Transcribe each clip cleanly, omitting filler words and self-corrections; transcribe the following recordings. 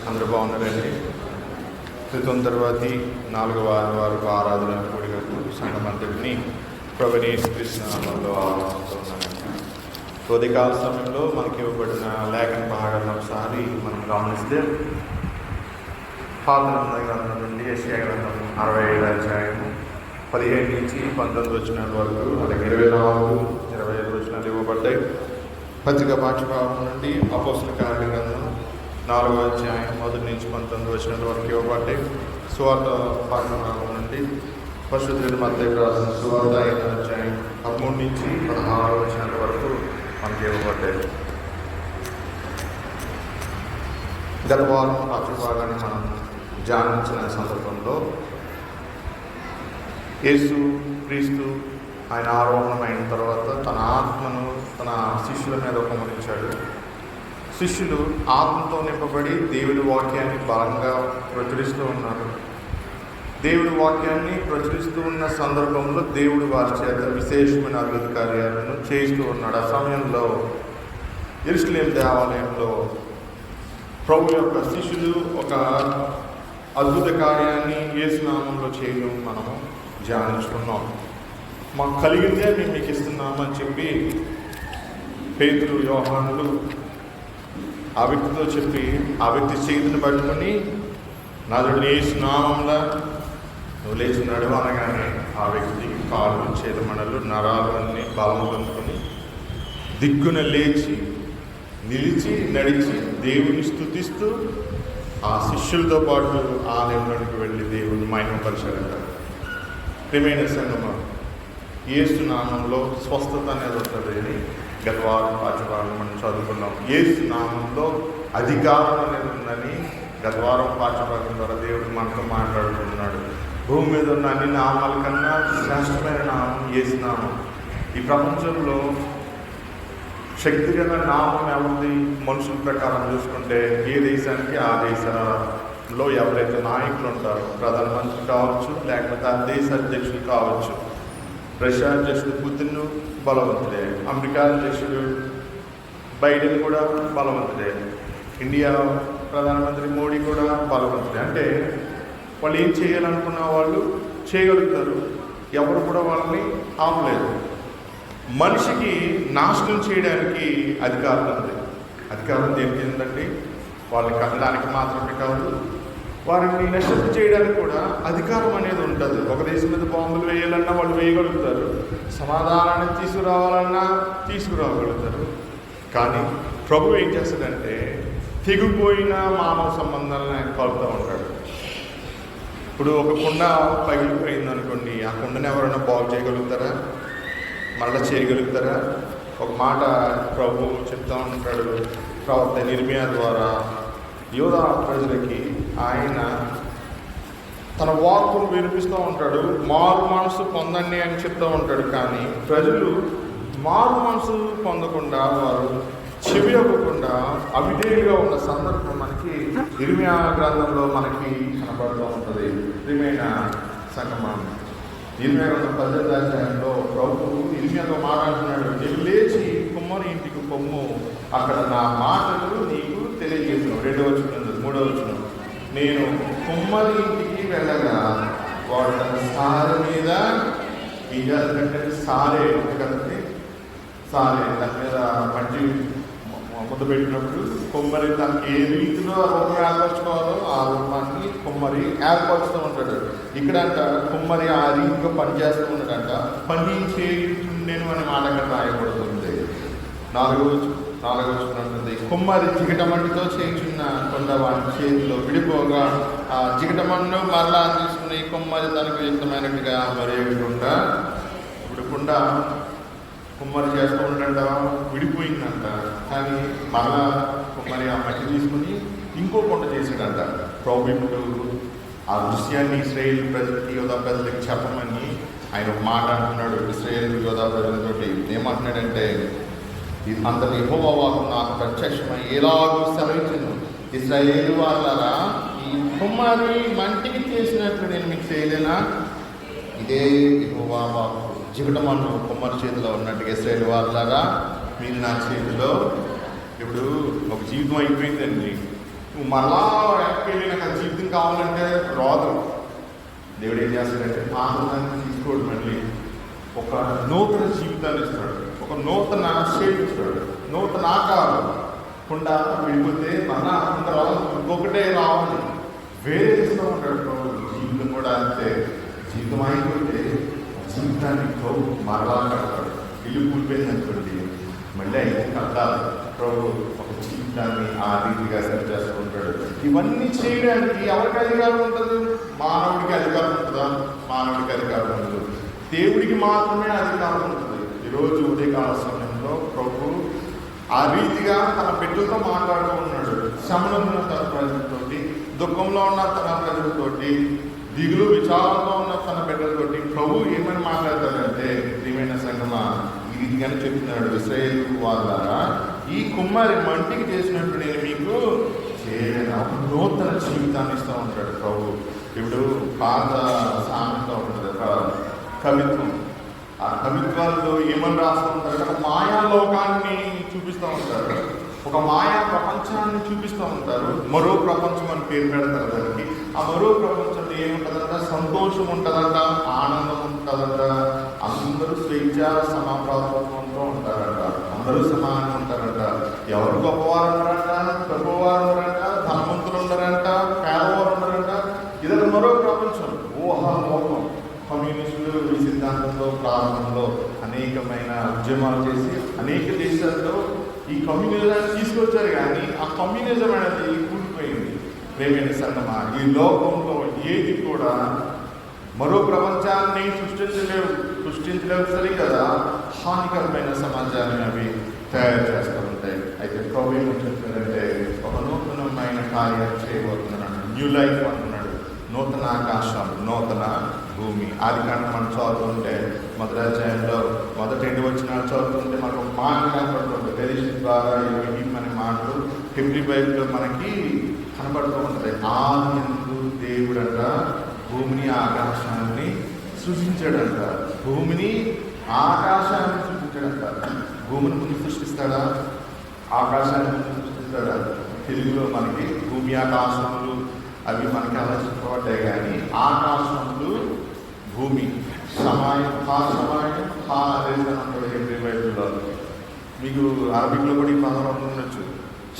అందరూ బాగున్నారండి. క్రితం తర్వాతి 4వ ఆదివారపు ఆరాధన కూడికకు సంఘమంతటిని ప్రభుని యేసుక్రీస్తు నామములో ఆహ్వానిస్తున్నానండి. ఉదయకాల సమయంలో మనకి ఇవ్వబడిన లేఖన భాగాలను ఒకసారి మనం గమనిస్తే పాత గ్రంథం నుండి యెషయా గ్రంథం 65వ అధ్యాయము 17 నుంచి 19 వచనాల వరకు, అలాగే 24, 25 వచనాలు ఇవ్వబడ్డాయి. పత్రిక పాఠ్యభాగం నుండి అపోస్తల కార్య గ్రంథం 4వ అధ్యాయం 1 నుంచి 19 వచనాల వరకు ఇవ్వబడ్డాయి. సువార్త పాఠ్యభాగం నుండి పరిశుద్ధుడైన మత్తయి రాసిన సువార్త 5వ అధ్యాయం 13 నుంచి 16 వచనాల వరకు మనకి ఇవ్వబడ్డాయి. గత వారం పాఠ్యభాగాన్ని మనం ధ్యానించిన సందర్భంలో యేసు క్రీస్తు ఆయన ఆరోహణమైన తర్వాత తన ఆత్మను తన శిష్యుల మీద ఉపమరించాడు. శిష్యులు ఆత్మతో నింపబడి దేవుడి వాక్యాన్ని బలంగా ప్రచురిస్తూ ఉన్నారు. దేవుడి వాక్యాన్ని ప్రచురిస్తూ ఉన్న సందర్భంలో దేవుడు వారి చేత విశేషమైన అద్భుత కార్యాలను చేస్తూ ఉన్నాడు. ఆ సమయంలో యెరూషలేము దేవాలయంలో ప్రభు యొక్క శిష్యులు ఒక అద్భుత కార్యాన్ని యేసు నామంలో చేయడం మనము ధ్యానించుకున్నాం. మాకు కలిగిందే మేము మీకు ఇస్తున్నామని చెప్పి పేతురు, యోహానులు ఆ వ్యక్తితో చెప్పి ఆ వ్యక్తి చేతిని పట్టుకొని నజరుడైన యేసు నామంలో నువ్వు లేచి నడువు అనగానే ఆ వ్యక్తి కాళ్ళు, చేతుమడలు, నరాలు అన్నీ బలం పొందుకొని దిగ్గున లేచి నిలిచి నడిచి దేవుని స్తుతిస్తూ ఆ శిష్యులతో పాటు ఆలయంలోనికి వెళ్ళి దేవుని మహిమపరిచారంటారు. ప్రియమైన సంగమా, యేసు నామంలో స్వస్థత అనేది ఉంటుంది అని గత వారం పాఠ్యభాగంలో మనం చదువుకున్నాం. యేసు నామంలో అధికారం అనేది ఉందని గత వారం పాఠ్యభాగం ద్వారా దేవుడు మనతో మాట్లాడుతున్నాడు. భూమి మీద ఉన్న అన్ని నామాల కన్నా శ్రేష్టమైన నామం యేసు నామం. ఈ ప్రపంచంలో శక్తిగల నామం ఎవరిది మనుషుల ప్రకారం చూసుకుంటే ఏ దేశానికి ఆ దేశంలో ఎవరైతే నాయకులు ఉంటారో, ప్రధానమంత్రి కావచ్చు, లేకపోతే ఆ దేశ అధ్యక్షులు కావచ్చు. రష్యా అధ్యక్షుడు పుతిన్ బలవంతుడే, అమెరికా అధ్యక్షుడు బైడెన్ కూడా బలవంతుడే, ఇండియా ప్రధానమంత్రి మోడీ కూడా బలవంతుడే. అంటే వాళ్ళు ఏం చేయాలనుకున్న వాళ్ళు చేయగలుగుతారు, ఎవరు కూడా వాళ్ళని ఆపలేదు. మనిషికి నాశనం చేయడానికి అధికారం ఉంది. అధికారం దేనికి ఉందండి? వాళ్ళని కట్టడానికి మాత్రమే కాదు, వారిని నశింప చేయడానికి కూడా అధికారం అనేది ఉంటుంది. ఒక దేశం మీద బాంబులు వేయాలన్నా వాళ్ళు వేయగలుగుతారు, సమాధానాన్ని తీసుకురావాలన్నా తీసుకురాగలుగుతారు. కానీ ప్రభు ఏం చేస్తాడంటే తెగిపోయిన మానవ సంబంధాలను ఆయన కలుపుతూ ఉంటాడు. ఇప్పుడు ఒక కుండ పగిలిపోయింది అనుకోండి, ఆ కుండని ఎవరైనా బాగు చేయగలుగుతారా? మళ్ళీ చేయగలుగుతారా? ఒక మాట ప్రభు చెప్తూ ఉంటాడు ప్రవక్త ఇర్మియా ద్వారా యూదా ప్రజలకి. ఆయన తన వాక్కును వినిపిస్తూ ఉంటాడు, మారు మనసు పొందండి అని చెప్తూ ఉంటాడు. కానీ ప్రజలు మారు మనసు పొందకుండా, వారు చెవి ఇవ్వకుండా అవిధేయులుగా ఉన్న సందర్భం మనకి ఇర్మియా గ్రంథంలో మనకి కనబడుతూ ఉంటుంది. ప్రియమైన సంగమం, ఇర్మియా గ్రంథం 18వ అధ్యాయంలో ప్రభు ఇర్మియాతో మాట్లాడుతున్నాడు, నీవు లేచి కుమ్మరి ఇంటికి పొమ్ము, అక్కడ నా మాటలు నీకు తెలియజేస్తున్నావు. 2వ వచనం, 3వ వచనం, నేను కుమ్మరి ఇంటికి వెళ్ళగా వాడు తన సారె మీద ఎందుకంటే సారే కదండి, సారే దాని మీద మట్టి ముద్ద పెట్టినప్పుడు కుమ్మరి తనకి ఏ రీతిలో రూపం ఏర్పరచుకోవాలో ఆ రూపాన్ని కుమ్మరి ఏర్పరుస్తూ ఉంటాడు. ఇక్కడంట కుమ్మరి ఆ రీతిగా పనిచేస్తూ ఉన్నాడంట. పని చేయుచుండెను అని మాట అక్కడ రాయబడుతుంది. 4వ వచనం, కుమ్మరి జిగటమట్టితో చేయుచున్న కొండ వాడి చేతిలో విడిపోగా ఆ జిగటమన్ను మరలా తీసుకుని కుమ్మరి తనకు ఇష్టమైనట్టుగా మరేకుండా ఇప్పుడు కుండ కుమ్మరి చేస్తూ ఉండట విడిపోయిందంట. కానీ మరలా కుమ్మరి ఆ మట్టి తీసుకుని ఇంకో కొండ చేసాడంట. ప్రభు ఇప్పుడు ఆ దృశ్యాన్ని ఇశ్రాయేలు ప్రజలకి, యోధా ప్రజలకి చెప్పమని ఆయన ఒక మాట అంటున్నాడు. ఇశ్రాయేలు యోధా ప్రజలతోటి ఏమంటున్నాడంటే, అంతటి యెహోవా వాక్కు నాకు ప్రత్యక్షమై ఎలాగూ సెలవిచ్చెను, ఇశ్రాయేలు వాళ్ళారా, ఈ కుమ్మరి మంటికి చేసినట్లు నేను మీకు చేయలేనా? ఇదే యెహోవా వాక్కు. జిగటమన్ను కుమ్మరి చేతిలో ఉన్నట్టుగా ఇశ్రాయేలు వాళ్ళారా, మీరు నా చేతిలో. ఇప్పుడు ఒక జీవితం అయిపోయిందండి, నువ్వు మరలా వెనక్కి వెళ్ళి నాకు ఆ జీవితం కావాలంటే రాదు. దేవుడు ఏం చేస్తాడంటే ఆనందాన్ని తీసుకోడు, మళ్ళీ ఒక నూతన జీవితాన్ని ఇస్తాడు, ఒక నూతన షేప్ ఇస్తాడు, నూతన ఆకారం. కుండా వెళ్ళిపోతే మళ్ళా అందరూ ఇంకొకటే రావాలి, వేరే ఇస్తూ ఉంటాడు ప్రభు. జీవితం కూడా అంతే. జీవితం అయిపోతే జీవితాన్ని ప్రభు మరలా కడతాడు. ఇల్లు కూలిపోయింది అనుకోండి, మళ్ళీ అయితే కట్టాలి. ప్రభు ఒక జీవితాన్ని ఆ రీతిగా సరి చేస్తూ ఉంటాడు. ఇవన్నీ చేయడానికి ఎవరికి అధికారం ఉంటుంది? మానవుడికి అధికారం ఉంటుందా? మానవుడికి అధికారం ఉండదు. దేవుడికి మాత్రమే అధికారం ఉంటుంది. ఈరోజు ఉదయకాల సమయంలో ప్రభు ఆ రీతిగా తన బిడ్డలతో మాట్లాడుతూ ఉన్నాడు. శ్రమలో ఉన్న తన ప్రజలతోటి, దుఃఖంలో ఉన్న తన ప్రజలతోటి, దిగులు విచారంలో ఉన్న తన బిడ్డలతోటి ప్రభు ఏమని మాట్లాడతాడంటే, ప్రియమైన సంగమా, ఈ రీతిగానే చెప్తున్నాడు, ఇశ్రాయేలు వాళ్ళారా, ఈ కుమ్మరి మంటికి చేసినట్టు నేను మీకు చేయలేను. నూతన జీవితాన్ని ఇస్తూ ఉంటాడు ప్రభు. ఇప్పుడు పాత సామెత ఉంటుంది, కవిత్వం. ఆ కవిత్వాల్లో ఏమని రాస్తూ ఉంటారు? ఒక మాయా లోకాన్ని చూపిస్తూ ఉంటారు, ఒక మాయా ప్రపంచాన్ని చూపిస్తూ ఉంటారు. మరో ప్రపంచం అని పేరు పెడతారు దానికి. ఆ మరో ప్రపంచంలో ఏముంటుందంట? సంతోషం ఉంటుందంట, ఆనందం ఉంటుందంట, అందరూ స్వేచ్ఛ సమాప్రాత్వంతో ఉంటారంట, అందరూ సమానంగా ఉంటారంట. ఎవరు గొప్పవారు ఉన్నారంట? గొప్పవారు ఉన్నారంట, ధనవంతులు ఉన్నారంట, పేదవారు ఉన్నారంట. ఇదొక మరో ప్రపంచం, ఊహాలోకం. కమ్యూనిస్టులు ఈ సిద్ధాంతంలో ప్రారంభంలో అనేకమైన ఉద్యమాలు చేసి అనేక దేశాల్లో ఈ కమ్యూనిజాన్ని తీసుకొచ్చారు, కానీ ఆ కమ్యూనిజం అనేది కూలిపోయింది. ప్రేమైన సంగమా, ఈ లోకంలో ఏది కూడా మరో ప్రపంచాన్ని సృష్టించలేవు సరి కదా, హానికరమైన సమాజాన్ని అవి తయారు చేస్తూ ఉంటాయి. అయితే ప్రభు ఏం చెప్తారంటే, ఒక నూతనమైన కార్యం చేయబోతున్నాడు, న్యూ లైఫ్ అంటున్నాడు. నూతన ఆకాశం, నూతన భూమి. ఆది కాండం మనం చదువుతుంటే మొదటి అధ్యాయంలో మొదటి 2 వచనాలు చదువుతుంటే మనకు మాట కనపడుతుంది. బెరిషిత్ ద్వారా అనే మాటలు హెబ్రీ బైబిల్లో మనకి కనపడుతూ ఉంటాయి. ఆదియందు దేవుడంట భూమిని ఆకాశాన్ని సృష్టించాడంట. భూమిని ఆకాశాన్ని సృష్టించాడంట. భూమిని ముందు సృష్టిస్తాడా? ఆకాశాన్ని ముందు సృష్టిస్తాడా? తెలుగులో మనకి భూమి ఆకాశములు అవి మనకి అలా చెప్పబడ్డాయి, కానీ ఆకాశములు భూమి సమాయం అంటాడు హెబ్రీ బైబిల్లో. మీకు అరబిక్లో కూడా ఈ పదం ఉండొచ్చు.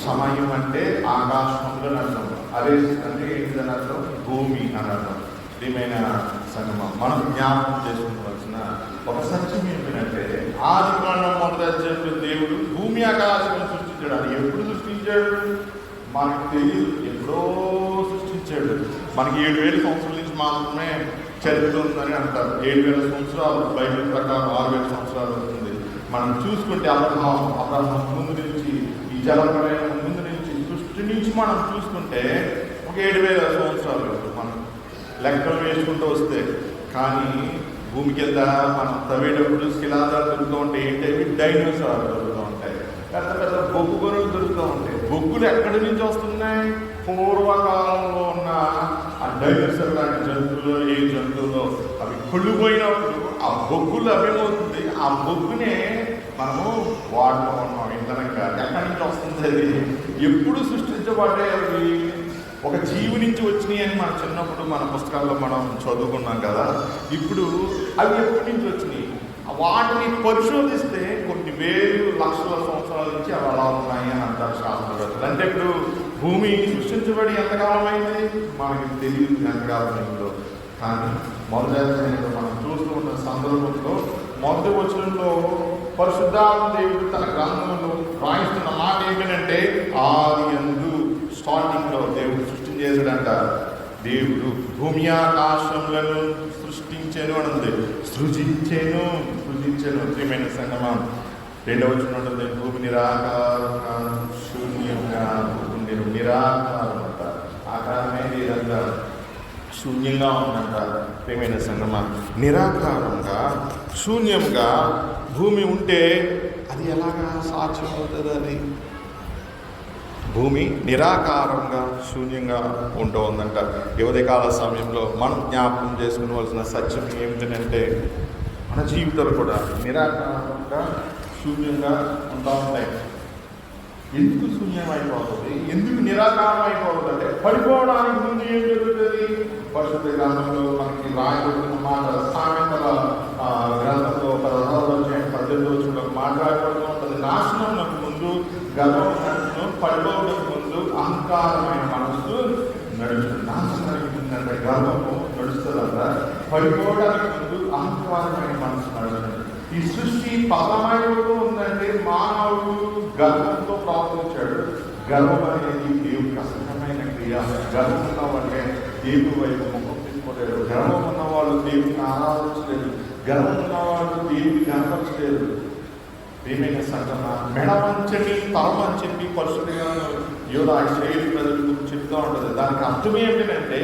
సమయం అంటే ఆకాశములు అని అర్థం, అరేస్ అంటే ఏంటిదని అర్థం? భూమి అని అర్థం. ప్రియమైన సంగమం, మనం జ్ఞాపకం చేసుకోవాల్సిన ఒక సత్యం ఏంటంటే, ఆది కాండం మొదటి అధ్యాయంలో దేవుడు భూమి ఆకాశాలను సృష్టించాడు. అది ఎప్పుడు సృష్టించాడు మనకు తెలియదు, ఎప్పుడో సృష్టించాడు. మనకి 7,000 సంవత్సరాల నుంచి మాత్రమే చరిత్ర ఉందని అంటారు. 7,000 సంవత్సరాలు బైబిల్ ప్రకారం 6,000 సంవత్సరాలు అవుతుంది. మనం చూసుకుంటే అబ్రహాం ముందు నుంచి, ఈ జలప్రలయం ముందు నుంచి, సృష్టి నుంచి మనం చూసుకుంటే ఒక 7,000 సంవత్సరాలు మనం లెక్కలు వేసుకుంటూ వస్తే. కానీ భూమికి వెళ్తా మనం తవ్వేటప్పుడు శిలాదాలు దొరుకుతూ ఉంటాయి. ఏంటంటే డైనోసార్ దొరుకుతూ ఉంటాయి, పెద్ద పెద్ద బొగ్గు గొర్రెలు దొరుకుతూ ఉంటాయి. బొగ్గులు ఎక్కడి నుంచి వస్తున్నాయి? పూర్వకాలంలో ఉన్న ఆ డైనోసార్ లాంటి జంతువులు, ఏ జంతువులో అవి కుళ్ళిపోయినప్పుడు ఆ బొగ్గులు అవేమవుతుంది, ఆ బొగ్గునే మనము వాడుతూ ఉన్నాం ఇంధనంగా. ఎక్కడి నుంచి వస్తుంది అది? ఎప్పుడు సృష్టించబడ్డాయి అవి? ఒక జీవి నుంచి వచ్చినాయి అని మన చిన్నప్పుడు మన పుస్తకాల్లో మనం చదువుకున్నాం కదా. ఇప్పుడు అవి ఎప్పటి నుంచి వచ్చినాయి? వాటిని పరిశోధిస్తే కొన్ని వేలు లక్షల సంవత్సరాల నుంచి అవి అలా ఉన్నాయి అని అంటారు శాస్త్రవేత్తలు. అంటే ఇప్పుడు భూమి సృష్టించబడి ఎంతకాలం అయింది మనకి తెలియదు, ఎంతకాలం అయిందో. కానీ మొదటి మనం చూస్తూ ఉన్న సందర్భంలో మొదటి వచనంలో పరిశుద్ధాత్మ దేవుడు తన గ్రంథంలో రాయిస్తున్న మాట ఏంటంటే, ఆదియందు స్టార్టింగ్లో దేవుడు సృష్టించేసాడంట. దేవుడు భూమి ఆకాశములను సృష్టించాను అని ఉంది. సృజించాను. ప్రియమైన సంగమా, 2వ వచనం ఉంటుంది, భూమి నిరాకారంగా శూన్యంగా ఉండేను. నిరాకారం అంట, ఆకారమే లేదంట, శూన్యంగా ఉందంట. ప్రియమైన సంగమా, నిరాకారంగా శూన్యంగా భూమి ఉంటే అది ఎలాగా సాధ్యం అవుతుంది? అది భూమి నిరాకారంగా శూన్యంగా ఉంటూ ఉందంట. ఉదయకాల సమయంలో మనం జ్ఞాపకం చేసుకోవాల్సిన సత్యం ఏమిటంటే, మన జీవితాలు కూడా నిరాకారంగా శూన్యంగా ఉంటూ ఉంటాయి. ఎందుకు శూన్యం అయిపోతుంది, ఎందుకు నిరాకారం అయిపోతుంది అంటే పడిపోవడానికి ముందు ఏం జరుగుతుంది? పరిశుద్ధ గ్రంథంలో మనకి రాయబడిన మాట సామెతల గ్రంథంలో 16-18 మాట్లాడబడుతూ ఉంటుంది. నాశనం ముందు గర్వం పడిపోవడానికి ముందు అహంకారమైన మనసు నడుస్తుంది. నాశనానికి ముందంటే గర్వము నడుస్తుందంట, పడిపోవడానికి ముందు అహంకారమైన మనసు నడుస్తుంది. ఈ సృష్టి పదమైనప్పుడు ఉందంటే మానవుడు గర్వంతో ప్రవర్తించాడు. గర్వం అనేది దేవుడికి అసహ్యమైన క్రియ. గర్వం ఉన్నవాళ్ళే దేవుడి వైపు ముఖం తీసుకోలేరు. గర్వం ఉన్నవాళ్ళు దేవుడిని ఆరాధించలేరు. గర్వం ఉన్నవాళ్ళు దేవుడిని కనపరచలేరు. ఏమైనా సంఘం మెడమంచని తలమంచని పరిశుద్ధంగా యోధ ఇశ్రాయేలు ప్రజలకు చెప్తూ ఉంటుంది. దానికి అర్థం ఏంటంటే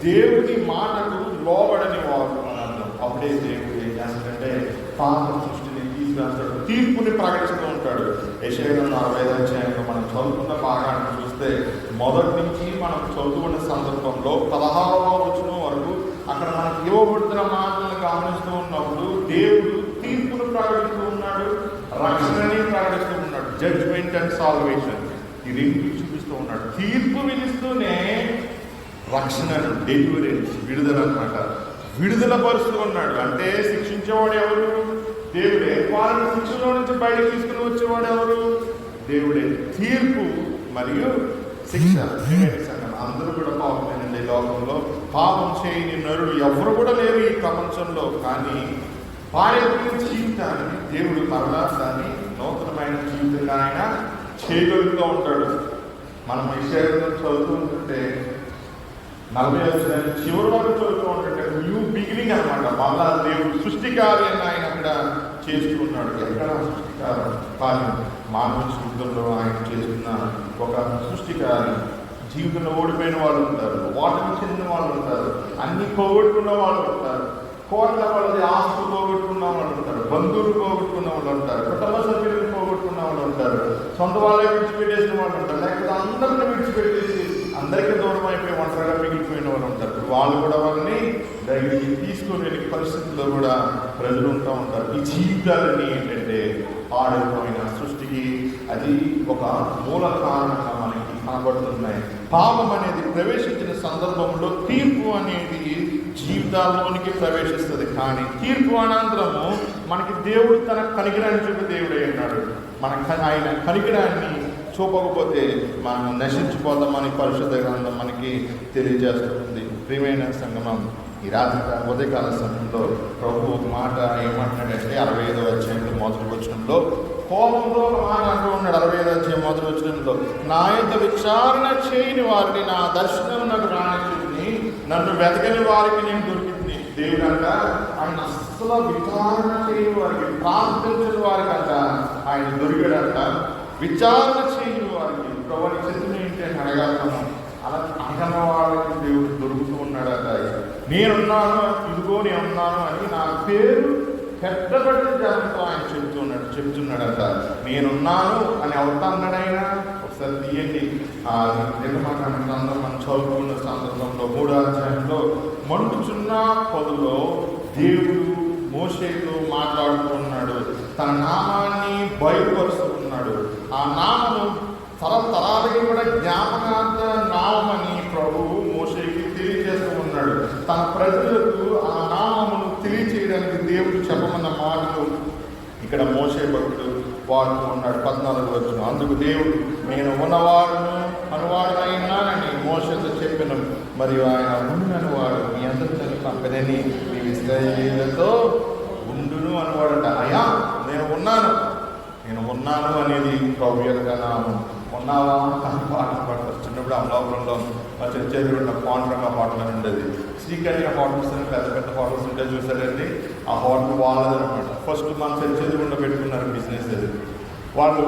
దేవుడి మాటకు లోబడని వారు అని అర్థం. అప్పుడే దేవుడు ఏం చేస్తాడంటే పాప సృష్టిని తీసుకొస్తాడు, తీర్పుని ప్రకటిస్తూ ఉంటాడు. యెషయా 45 మనం చదువుకున్న భాగాన్ని చూస్తే మొదటి నుంచి మనం చదువుకున్న సందర్భంలో 16వ వచనం వరకు అక్కడ మనకి ఇవ్వబడుతున్న మాటలను గమనిస్తూ ఉన్నప్పుడు దేవుడు తీర్పును ప్రకటిస్తూ ఉన్నాడు, రక్షణని ప్రకటిస్తూ ఉన్నాడు. జడ్జ్మెంట్ అండ్ సాల్వేషన్ ఈ రెండు చూపిస్తూ ఉన్నాడు. తీర్పు విధిస్తూనే రక్షణను, డెలివరెన్స్, విడుదల అన్నమాట, విడుదల పరుస్తూ ఉన్నాడు. అంటే శిక్షించేవాడు ఎవరు? దేవుడే. వారిని శిక్షలో నుంచి బయటకు తీసుకుని వచ్చేవాడు ఎవరు? దేవుడే. తీర్పు మరియు శిక్ష అందరూ కూడా పాపమేనండి. లోకంలో పాపం చేయని నరుడు ఎవరు కూడా లేరు ఈ ప్రపంచంలో. కానీ వారి జీవితాన్ని దేవుడు మరలా దాన్ని నూతనమైన జీవితంగా ఆయన చేయగలుగుతూ ఉంటాడు. మనం యెషయా చదువుతూ ఉంటుంటే 40 చివరి వరకు చదువుతూ ఉంటుంటే న్యూ బిగినింగ్ అనమాట. మళ్ళా దేవుడు సృష్టి కార్యాన్ని ఆయన అక్కడ చేస్తూ ఉన్నాడు. ఎక్కడ సృష్టి కార్యం? మానవ జీవితంలో ఆయన చేస్తున్న ఒక సృష్టి కార్యం. జీవితంలో ఓడిపోయిన వాళ్ళు ఉంటారు, వాటికి చెందిన వాళ్ళు ఉంటారు, అన్ని పోగొట్టుకున్న వాళ్ళు ఉంటారు, కోట్ల వాళ్ళది ఆస్తులు పోగొట్టుకున్న వాళ్ళు ఉంటారు, బంధువులు పోగొట్టుకున్న వాళ్ళు ఉంటారు, కుటుంబ సభ్యులను పోగొట్టుకున్న వాళ్ళు ఉంటారు, సొంత వాళ్ళే విడిచిపెట్టేసిన వాళ్ళు ఉంటారు, లేకపోతే అందరిని విడిచిపెట్టేసి అందరికీ దూరం అయిపోయి ఒంటరిగా మిగిలిపోయిన వాళ్ళు ఉంటారు. వాళ్ళు కూడా వాళ్ళని దగ్గరికి తీసుకొని వెళ్ళే పరిస్థితుల్లో కూడా ప్రజలు ఉంటూ ఉంటారు. ఈ జీవితాలన్నీ ఏంటంటే ఆడిపోయిన సృష్టికి అది ఒక మూల కారణంగా మనకి కనబడుతున్నాయి. పాపం అనేది ప్రవేశించిన సందర్భంలో తీర్పు అనేది జీవితాల్లోనికి ప్రవేశిస్తుంది. కానీ తీర్పు అనంతరము మనకి దేవుడు తన కనికరాన్ని చూపే దేవుడే అన్నాడు. ఆయన కనికరాన్ని చూపకపోతే మనం నశించిపోతామని పరిశుద్ధ గ్రంథం మనకి తెలియజేస్తుంది. ప్రియమైన సంగమం, ఈ రాత్రి ఉదయకాల సమయంలో ప్రభు ఒక మాట ఏమంటున్నాడంటే 65వ అధ్యాయంలో మొదటి వచనంలో కోపంలో ఒక మాట అంటూ ఉన్నాడు. 65వ అధ్యాయం మొదటి వచనంలో, నా యొక్క విచారణ చేయని వారిని నా దర్శనం నాకు రానిచ్చింది, నన్ను వెతకని వారికి నేను దొరికింది. దేవుడు అంట ఆయన అస్సలు విచారణ చేయని వారికి, ప్రార్థించని వారికి అంట ఆయన దొరికాడంట. విచారణ చేయని వారికి ప్రభుని చెందిన ఏంటి అని అడగాలను అలా అడగన వాళ్ళకి దేవుడు దొరుకుతూ ఉన్నాడట. నేనున్నాను, ఇదిగో నేనున్నాను అని నా పేరు పెట్టబడిన జనంతో ఆయన చెప్తున్నాడట. నేనున్నాను అని అవుతా అన్నాడు ఆయన. ఒకసారి తీయండి నిర్మాణ గ్రంథం మనం చదువుకున్న సందర్భంలో 3వ అధ్యాయంలో మండుచున్న పొదలో దేవుడు మోషేతో మాట్లాడుతూ ఉన్నాడు. తన నామాన్ని బయలుపరుస్తూ ఉన్నాడు. ఆ నామము తరతరాలకి కూడా జ్ఞాపకార్థ నామని ప్రభువు మోషేకి తెలియజేస్తూ ఉన్నాడు. తన ప్రజలకు ఆ నామమును తెలియచేయడానికి దేవుడు చెప్పమన్న మాటలు ఇక్కడ మోషే భక్తుడు వాడుతూ ఉన్నాడు. 14వ వచనం, అందుకు దేవుడు నేను ఉన్నవాడును అనువాడునైనానని మోషేతో చెప్పిన, మరియు ఆయన ఉండునని వాడు మీ అందరిని పంపదని మీ ఇశ్రాయేలుతో ఉండును అనువాడట. అయ్యా నేను ఉన్నాను అనేది ప్రభు యొక్క నామం. ఉన్నావా అని పాటలు పాడతారు. చిన్నప్పుడు అమలాపురంలో మా చర్చలు ఉన్న పాండ్రంగ హోటల్ అని ఉండేది. శ్రీకన్య హోటల్స్ అని పెద్ద పెద్ద హోటల్స్ ఉంటే చూసారండి. ఆ హోటల్ వాళ్ళదనమాట. ఫస్ట్ మన చర్చలు ఉండ పెట్టుకున్నారు బిజినెస్. అది వాళ్ళు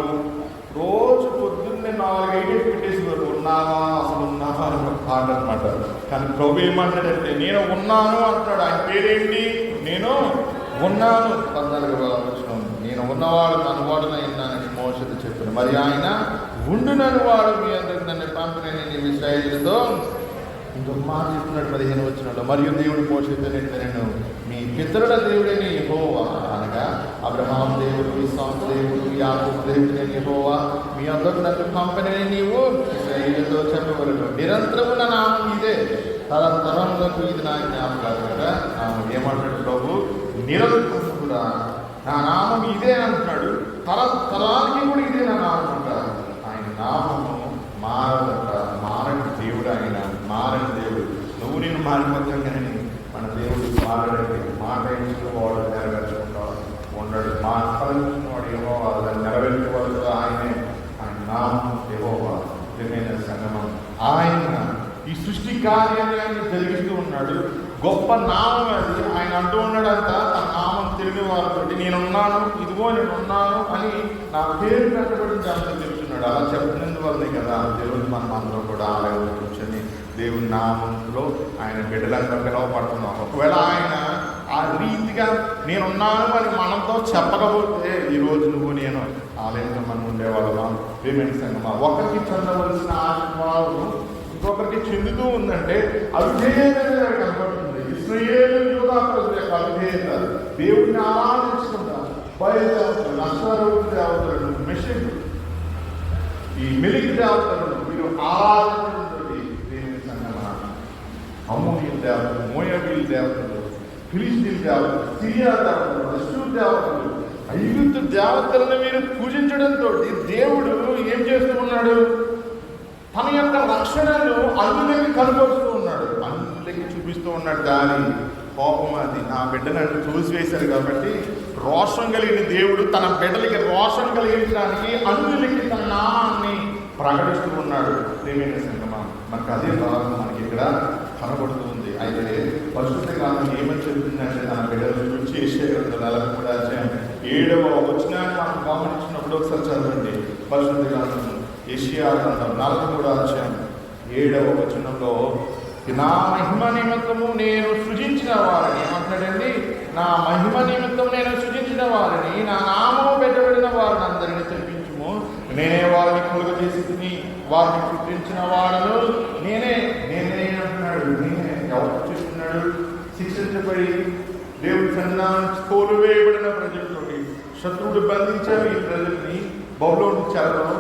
రోజు పొద్దున్నే 4-5 పెట్టేసి ఉన్నావా అసలు ఉన్నావా అని ఒక పాట అనమాట. కానీ ప్రభు ఏమంటాడంటే నేను ఉన్నాను అంటాడు. ఆయన పేరేంటి? నేను ఉన్నాను. 14వ వచనం, నేను ఉన్నవాడు అనువాడునై ఉన్నానని మోషేతో చెప్పాను, మరి ఆయన ఉండునని వాడు మీ అందరికి నన్ను పంపిణీ ఇశ్రాయేలుతో ఇంకొక మాట చెప్తున్నాడు 15వ వచనంలో, మరియు దేవుడు పోషించను మీ పితరుల దేవుడైన యెహోవా అనగా అబ్రహాము దేవుడు, ఇస్సాకు దేవుడు, యాకోబు దేవుడైన యెహోవా మీ అందరూ నన్ను పంపనని నీవు ఇశ్రాయేలుతో చెప్పవలెను. నిరంతరము నా నామం ఇదే, తరతరములకు ఇది నా జ్ఞాపకాలు కదా. ఏమంటాడు ప్రభు? నిరంతరం కూడా నా నామం ఇదే అంటున్నాడు. తరానికి కూడా ఇదే నా నామం అంటారు. ఆయన నామము మారదట. మారని దేవుడు ఆయన, మారని దేవుడు. నువ్వు నేను మారిపోతాం కానీ మన దేవుడు మారడండి. మాట ఇచ్చిన వాడు నెరవేర్చుకుంటా ఉండడు. మా ఫలించిన వాడు యెహోవా, దాన్ని నెరవేర్చేవాడు కూడా ఆయనే. ఆయన నామం యెహోవా. నిజమైన సంగమం ఆయన ఈ సృష్టి కార్యాన్ని ఆయన జరిగిస్తూ ఉన్నాడు. గొప్ప నామం అది. ఆయన అంటూ ఉన్నాడంట తన నామం తెలియని వారితో, నేనున్నాను, ఇదిగో నేనున్నాను అని నా పేరు పెట్టబడింది అంత తెలుస్తున్నాడు. అలా చెప్పినందువల్లనే కదా దేవుడు మనం అందరం కూడా ఆలయంలో కూర్చొని దేవుని నామంలో ఆయన బిడ్డలంతా పిలవబడుతున్నాం. ఒకవేళ ఆయన ఆ రీతిగా నేనున్నాను అని మనతో చెప్పకపోతే ఈరోజు నువ్వు నేను ఆలయంలో మనం ఉండేవాళ్ళమా? ప్రియమైన సంగమా, ఒకరికి చెందవలసిన ఆశీర్వాదం ఇంకొకరికి చెందుతూ ఉందంటే అవిధేయత కనబడుతుంది. ఇశ్రాయేలు యూదా ప్రజల యొక్క అవిధేయత, దేవుడిని ఆరాధించుకుంటారు. బయలుదేవతలు, నస్వరూప దేవతలను, మెషిన్ ఈ మెలిక్ దేవతలను మీరు ఆరాధించడంతో దేవుని సంగమా, అమ్మోనియన్ దేవతలు, మోయాబీల దేవతలు, ఫిలిస్తీన్ దేవతలు, సిరియా దేవతలు, అష్షూరు దేవతలు, ఐగుప్తు దేవతలను మీరు పూజించడంతో దేవుడు ఏం చేస్తూ ఉన్నాడు? తన యొక్క రక్షణను అన్యులకి కనపరుస్తూ ఉన్నాడు, అన్యులకి చూపిస్తూ ఉన్నాడు. దాని కోపం అది. నా బిడ్డలను తోసివేశారు కాబట్టి రోషం కలిగిన దేవుడు తన బిడ్డలకి రోషం కలిగించడానికి అన్యులకి తన నామాన్ని ప్రకటిస్తూ ఉన్నాడు. ప్రియమైన సంగమా, మనకు అదే భావం మనకి ఇక్కడ కనబడుతూ ఉంది. అయితే పరిశుద్ధ గ్రంథం ఏమని చెబుతుందంటే తన బిడ్డల గురించి యెషయా గ్రంథం 43వ అధ్యాయం 7వ వచనాన్ని మనం గమనించినప్పుడు ఒకసారి చదవండి. పరిశుద్ధ గ్రంథం యెషయా గ్రంథం 43వ అధ్యాయం 7వ వచనంలో, నా మహిమ నిమిత్తము నేను సృజించిన వారిని ఏమంటున్నాడండి? నా మహిమ నిమిత్తం నేను సృజించిన వారిని, నా నామము పెట్టబడిన వారిని అందరినీ తెప్పించుము. నేనే వారిని కలుగ చేసి తిని వారిని పుట్టించిన వాడను నేనే. నేనే అంటున్నాడు. నేనే ఎవరు చూస్తున్నాడు? శిక్షించబడి దేవుడి సన్నిధానం కోలువేయబడిన ప్రజలతోటి శత్రువుడు బంధించారు ఈ ప్రజల్ని. బబులోను చెరలో,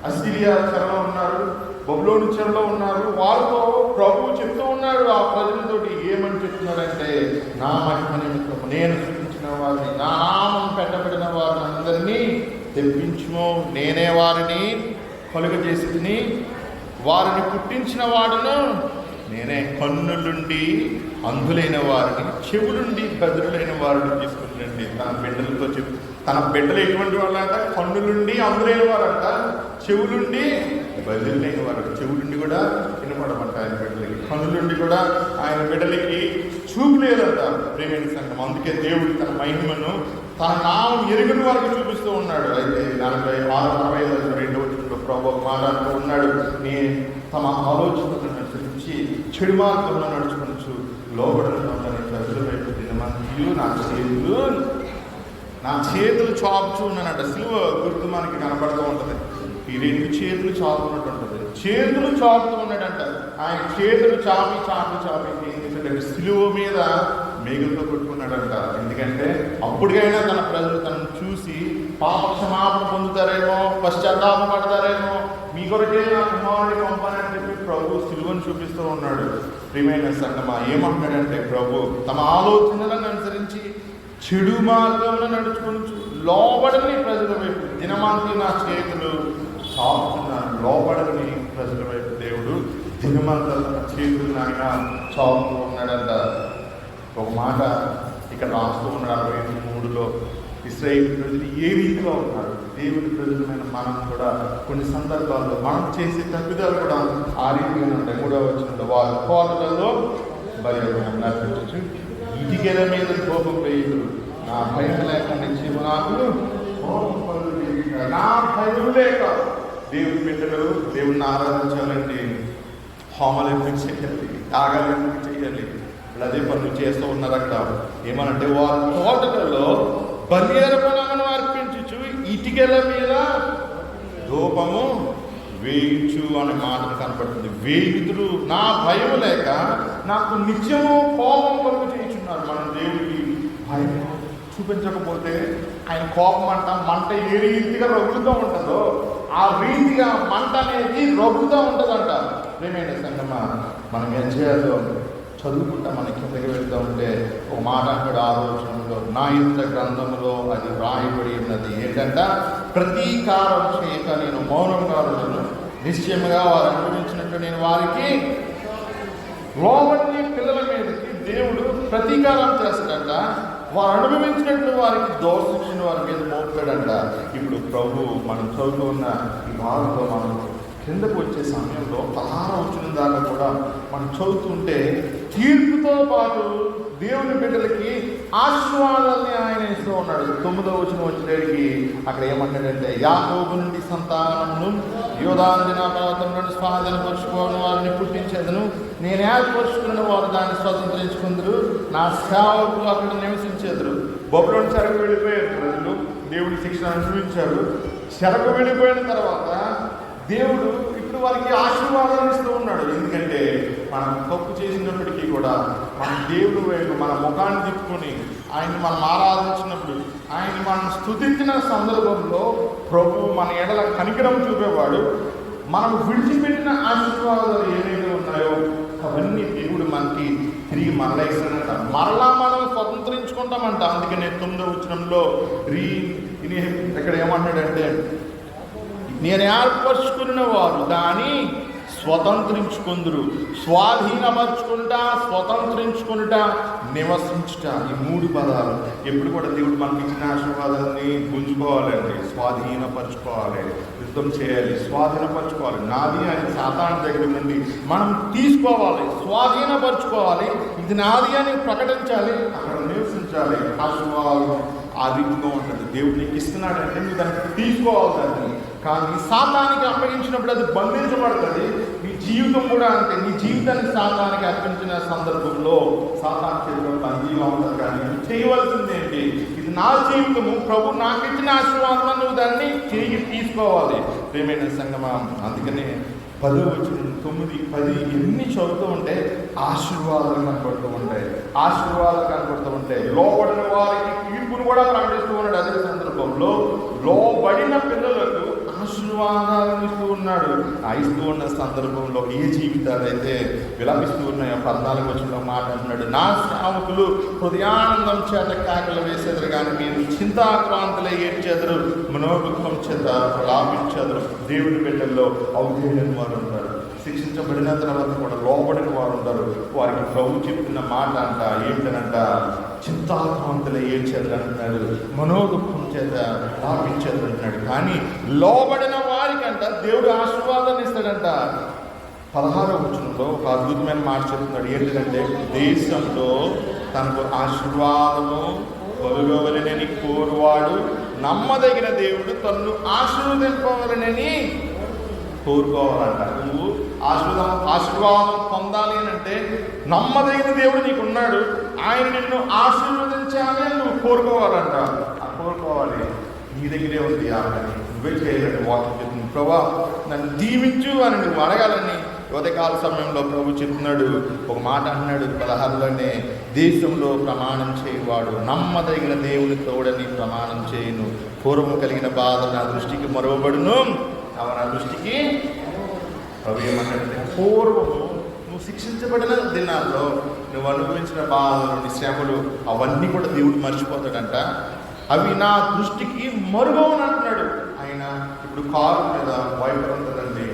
అసిరియా చెరలో ఉన్నారు, బబులోను చెరలో ఉన్నారు. వారితో ప్రభువు చెప్తూ ఉన్నాడు ఆ ప్రజలతోటి. ఏమని చెప్తున్నాడంటే, నా మహిమ నిమిత్తం నేను సృష్టించిన వారిని, నా నామం పెట్టబడిన వారిని అందరినీ తెప్పించుము. నేనే వారిని కలుగజేసి తిని వారిని పుట్టించిన వాడును నేనే. కన్నులుండి అంధులైన వారిని, చెవులుండి బెదరులైన వారిని తీసుకుని తన బిడ్డలతో చెప్పి, తన బిడ్డలు ఎటువంటి వాళ్ళంట? కన్నులుండి అందులైన వారంట, చెవులుండి బదిలైన వారు. చెవులుండి కూడా వినపడమంట ఆయన బిడ్డలకి, కన్నులుండి కూడా ఆయన బిడ్డలకి చూపు లేదంట. ప్రియమైన సంఘం, అందుకే దేవుడు తన మహిమను తన నామం ఎరుగని వారికి చూపిస్తూ ఉన్నాడు. అయితే 46-62 వచనంలో ప్రభు మాట్లాడుతూ ఉన్నాడు, నేను తమ ఆలోచనలను అనుసరించి చెడు మార్గంలో నడుచుకోవచ్చు, లోబడుతుందని ప్రజల వైపు దినమంతియు నా చేతులు చాపుచూ ఉన్నానంట. సిలువ గుర్తు మనకి కనబడుతూ ఉంటుంది. ఈ 2 చేతులు చాపుతున్నట్టు ఉంటుంది. చేతులు చాపుతూ ఉన్నాడంట. ఆయన చేతులు చాపి చాపి చాపి ఏం చేశాడంటే సిలువ మీద మేఘంతో కొట్టుకున్నాడంట. ఎందుకంటే అప్పటికైనా తన ప్రజలు తనను చూసి పాప క్షమాపణ పొందుతారేమో, పశ్చాత్తాప పడతారేమో, మీ కొరకే నా కుమారుడిని పంపానని చెప్పి ప్రభు సిలువను చూపిస్తూ ఉన్నాడు. ప్రియమైన సంగమా, ఏమంటున్నాడంటే ప్రభు తమ ఆలోచనలను అనుసరించి చెడు మార్గంలో నడుచుకోవచ్చు, లోబడని ప్రజల వైపు దినమంతా నా చేతులు చాపుతున్నాను. లోబడని ప్రజల వైపు దేవుడు దినమంతా చేతులు ఆయన చాపుతూ ఉన్నాడంట. ఒక మాట ఇక్కడ రాస్తూ ఉన్నాడు 43లో, ఇశ్రాయేలు ప్రజలు ఏ రీతిలో ఉన్నారు. దేవుని ప్రజలమైన మనం కూడా కొన్ని సందర్భాల్లో మనం చేసే తప్పిదాలు కూడా ఆ రీతిగా ఉంటాయి. 3వ వచనంలో, వారి కోటలలో బలియాగం అర్పించు, ఇటికెల మీద కోపం వేయుదురు, నా భయం లేకుండా జీవనాకులు నా భయం లేక. దేవుని బిడ్డలు దేవుణ్ణి ఆరాధించాలండి, హోమాలు ఎందుకు చేయాలి, త్యాగాలు ఎందుకు చేయాలి? వాళ్ళు అదే పనులు చేస్తూ ఉన్నారట. ఏమనంటే వారి తోటలలో బలి అర్పణను అర్పించు, ఇటికెల మీద ధూపము వేయించు అనే మాట కనపడుతుంది. వేయుదురు నా భయం లేక నాకు నిత్యము కోపం కలుగు చేయించున్నారు. మనం దేవుడికి భయం చూపించకపోతే ఆయన కోపం మంట ఏ రీతిగా రగులుతూ ఉంటుందో ఆ రీతిగా మంట అనేది రగులుతూ ఉంటుందంట. ప్రేమైన సంగమా, మనం ఏం చేయాలో చదువుకుంటా మన కిందకి వెళ్తూ ఉంటే ఒక మాట అంటాడు ఆలోచనలో, నా యుద్ధ గ్రంథంలో అది రాయబడి ఉన్నది ఏంటంట, ప్రతీకారం చేయక నేను మౌనంగా ఉన్నాను, నిశ్చయముగా వారు అనుభవించినట్టు నేను వారికి లోబడి పిల్లల మీదకి దేవుడు ప్రతీకారం చేస్తాడంట. వారు అనుభవించినట్లు వారికి దోషించిన వారి మీద మోపుతాడంట. ఇప్పుడు ప్రభు మనం చదువుతూ ఉన్న ఈ భాగంలో మనం కిందకు వచ్చే సమయంలో 16వ వచనం దాకా కూడా మనం చదువుతుంటే తీర్పుతో పాటు దేవుని బిడ్డలకి ఆశీర్వాదాన్ని ఆయన ఇస్తూ ఉన్నాడు. 9వ వచనం వచ్చేటికి అక్కడ ఏమంటాడంటే, యాకోబు నుండి సంతానమును యోదాంజన పర్వతంలో స్వాధీనపరుచుకోని వారిని పుట్టించేదను, నేను ఏర్పరుచుకున్న వారు దాన్ని స్వతంత్రించుకుందరు, నా సేవకులు అక్కడ నివసించేదరు. బబులోను చెరకు వెళ్ళిపోయారు ప్రజలు, దేవుడి శిక్షణ అనుభవించారు. చెరకు వెళ్ళిపోయిన తర్వాత దేవుడు ఇప్పుడు వారికి ఆశీర్వాదాలు ఇస్తూ ఉన్నాడు. ఎందుకంటే మనం తప్పు చేసినప్పటికీ కూడా మన దేవుడు వైపు మన ముఖాన్ని తిప్పుకొని ఆయన్ని మనం ఆరాధించినప్పుడు, ఆయన్ని మనం స్తుతించిన సందర్భంలో ప్రభు మన ఎడల కనికరం చూపేవాడు. మనం విడిచిపెట్టిన ఆశీర్వాదాలు ఏవైతే ఉన్నాయో అవన్నీ దేవుడు మనకి తిరిగి మరలా ఇస్తాడంట. మరలా మనం స్వతంత్రించుకుంటామంట. అందుకనే 9వ వచనంలో ఇక్కడ ఏమన్నాడంటే, నేను ఏర్పరుచుకున్న వారు దాన్ని స్వతంత్రించుకుందరు, స్వాధీనపరుచుకుంటా, స్వతంత్రించుకుంటా, నివసించుట. ఈ 3 పదాలు ఎప్పుడు కూడా దేవుడు మనకి ఇచ్చిన ఆశీర్వాదాన్ని గుంజుకోవాలండి, స్వాధీనపరచుకోవాలి, యుద్ధం చేయాలి, స్వాధీనపరచుకోవాలి. నాది అని సాతాను దగ్గర నుండి మనం తీసుకోవాలి, స్వాధీనపరచుకోవాలి, ఇది నాది అని ప్రకటించాలి, అక్కడ నివసించాలి. ఆశీర్వాదం ఆ రీతిగా ఉంటుంది. దేవుడు నీకు ఇస్తున్నాడంటే నువ్వు దాన్ని తీసుకోవాలి దాన్ని. కానీ సాతానికి అప్పగించినప్పుడు అది బంధించబడుతుంది. నీ జీవితం కూడా అంతే. నీ జీవితాన్ని సాతానికి అర్పించిన సందర్భంలో సాతాను చేతిలో బందీగా ఉంటుంది. కానీ నువ్వు చేయవలసింది ఏంటి, ఇది నా జీవితము, ప్రభు నాకు ఇచ్చిన ఆశీర్వాదం, నువ్వు దాన్ని తిరిగి తీసుకోవాలి. ప్రేమైన సంగమా, అందుకనే 10వ వచనం 9, 10 ఎన్ని చదువుతూ ఉంటే ఆశీర్వాదాలు కనపడుతూ ఉంటాయి, ఆశీర్వాదాలు కనపడుతూ ఉంటాయి. లోబడిన వారికి తీర్పును కూడా ప్రకటిస్తూ ఉన్నాడు. అదే సందర్భంలో లోబడిన పిల్లలకు ఆశీర్వాదాలను ఇస్తూ ఉన్నాడు. ఇస్తూ ఉన్న సందర్భంలో ఏ జీవితాలు అయితే విలపిస్తూ ఉన్నాయో 14వ వచనంలో మాట అంటున్నాడు, నా సేవకులు హృదయానందం చేత కేకలు వేసేదరు, కానీ మీరు చింతాక్రాంతులై ఏడ్చేదరు, మనోదుఖం చేత లాభించేదరు. దేవుడి బిడ్డల్లో అవధేయులైన వారు ఉంటారు, శిక్షించబడిన తర్వాత కూడా లోబడిన వారు ఉంటారు. వారికి ప్రభు చెప్తున్న మాట అంట ఏమిటనంట, చింతాక్రాంతులై ఏడ్చేదరు అంటున్నాడు, మనోదుఖం చేత లాభించేదరు అంటున్నాడు. కానీ లోబడిన వారికి అంట దేవుడు ఆశీర్వాదాన్ని ఇస్తాడంట. 16వ వచనంలో ఒక అద్భుతమైన మాట చెప్తున్నాడు. ఏంటంటే, దేశంలో తనకు ఆశీర్వాదము కొలుగవలనని కోరువాడు నమ్మదగిన దేవుడు తన్ను ఆశీర్వదింపవలనని కోరుకోవాలంట. నువ్వు ఆశీర్వాదం పొందాలి అని అంటే నమ్మదగిన దేవుడు నీకున్నాడు, ఆయన నిన్ను ఆశీర్వదించాలి అని నువ్వు కోరుకోవాలంట. కోరుకోవాలి, నీ దగ్గరే ఉంది. నువ్వే చేయాలని వాక్యం చెప్తుంది. ప్రభా నన్ను దీవించు అని నువ్వు అడగాలని ఉదయకాల సమయంలో ప్రభు చెప్తున్నాడు. ఒక మాట అంటున్నాడు 16లోనే, దేశంలో ప్రమాణం చేయవాడు నమ్మదగిన దేవుని తోడని ప్రమాణం చేయను, పూర్వము కలిగిన బాధ నా దృష్టికి మరవబడును, అవ నా దృష్టికి. ప్రభు ఏమంటాడంటే, పూర్వము నువ్వు శిక్షించబడిన దినాల్లో నువ్వు అనుభవించిన బాధలు, నీ శ్రమలు అవన్నీ కూడా దేవుడు మర్చిపోతాడంట. అవి నా దృష్టికి మరుగవును అంటున్నాడు ఆయన. ఇప్పుడు కారు మీద వైపర్ ఉంటుందండి,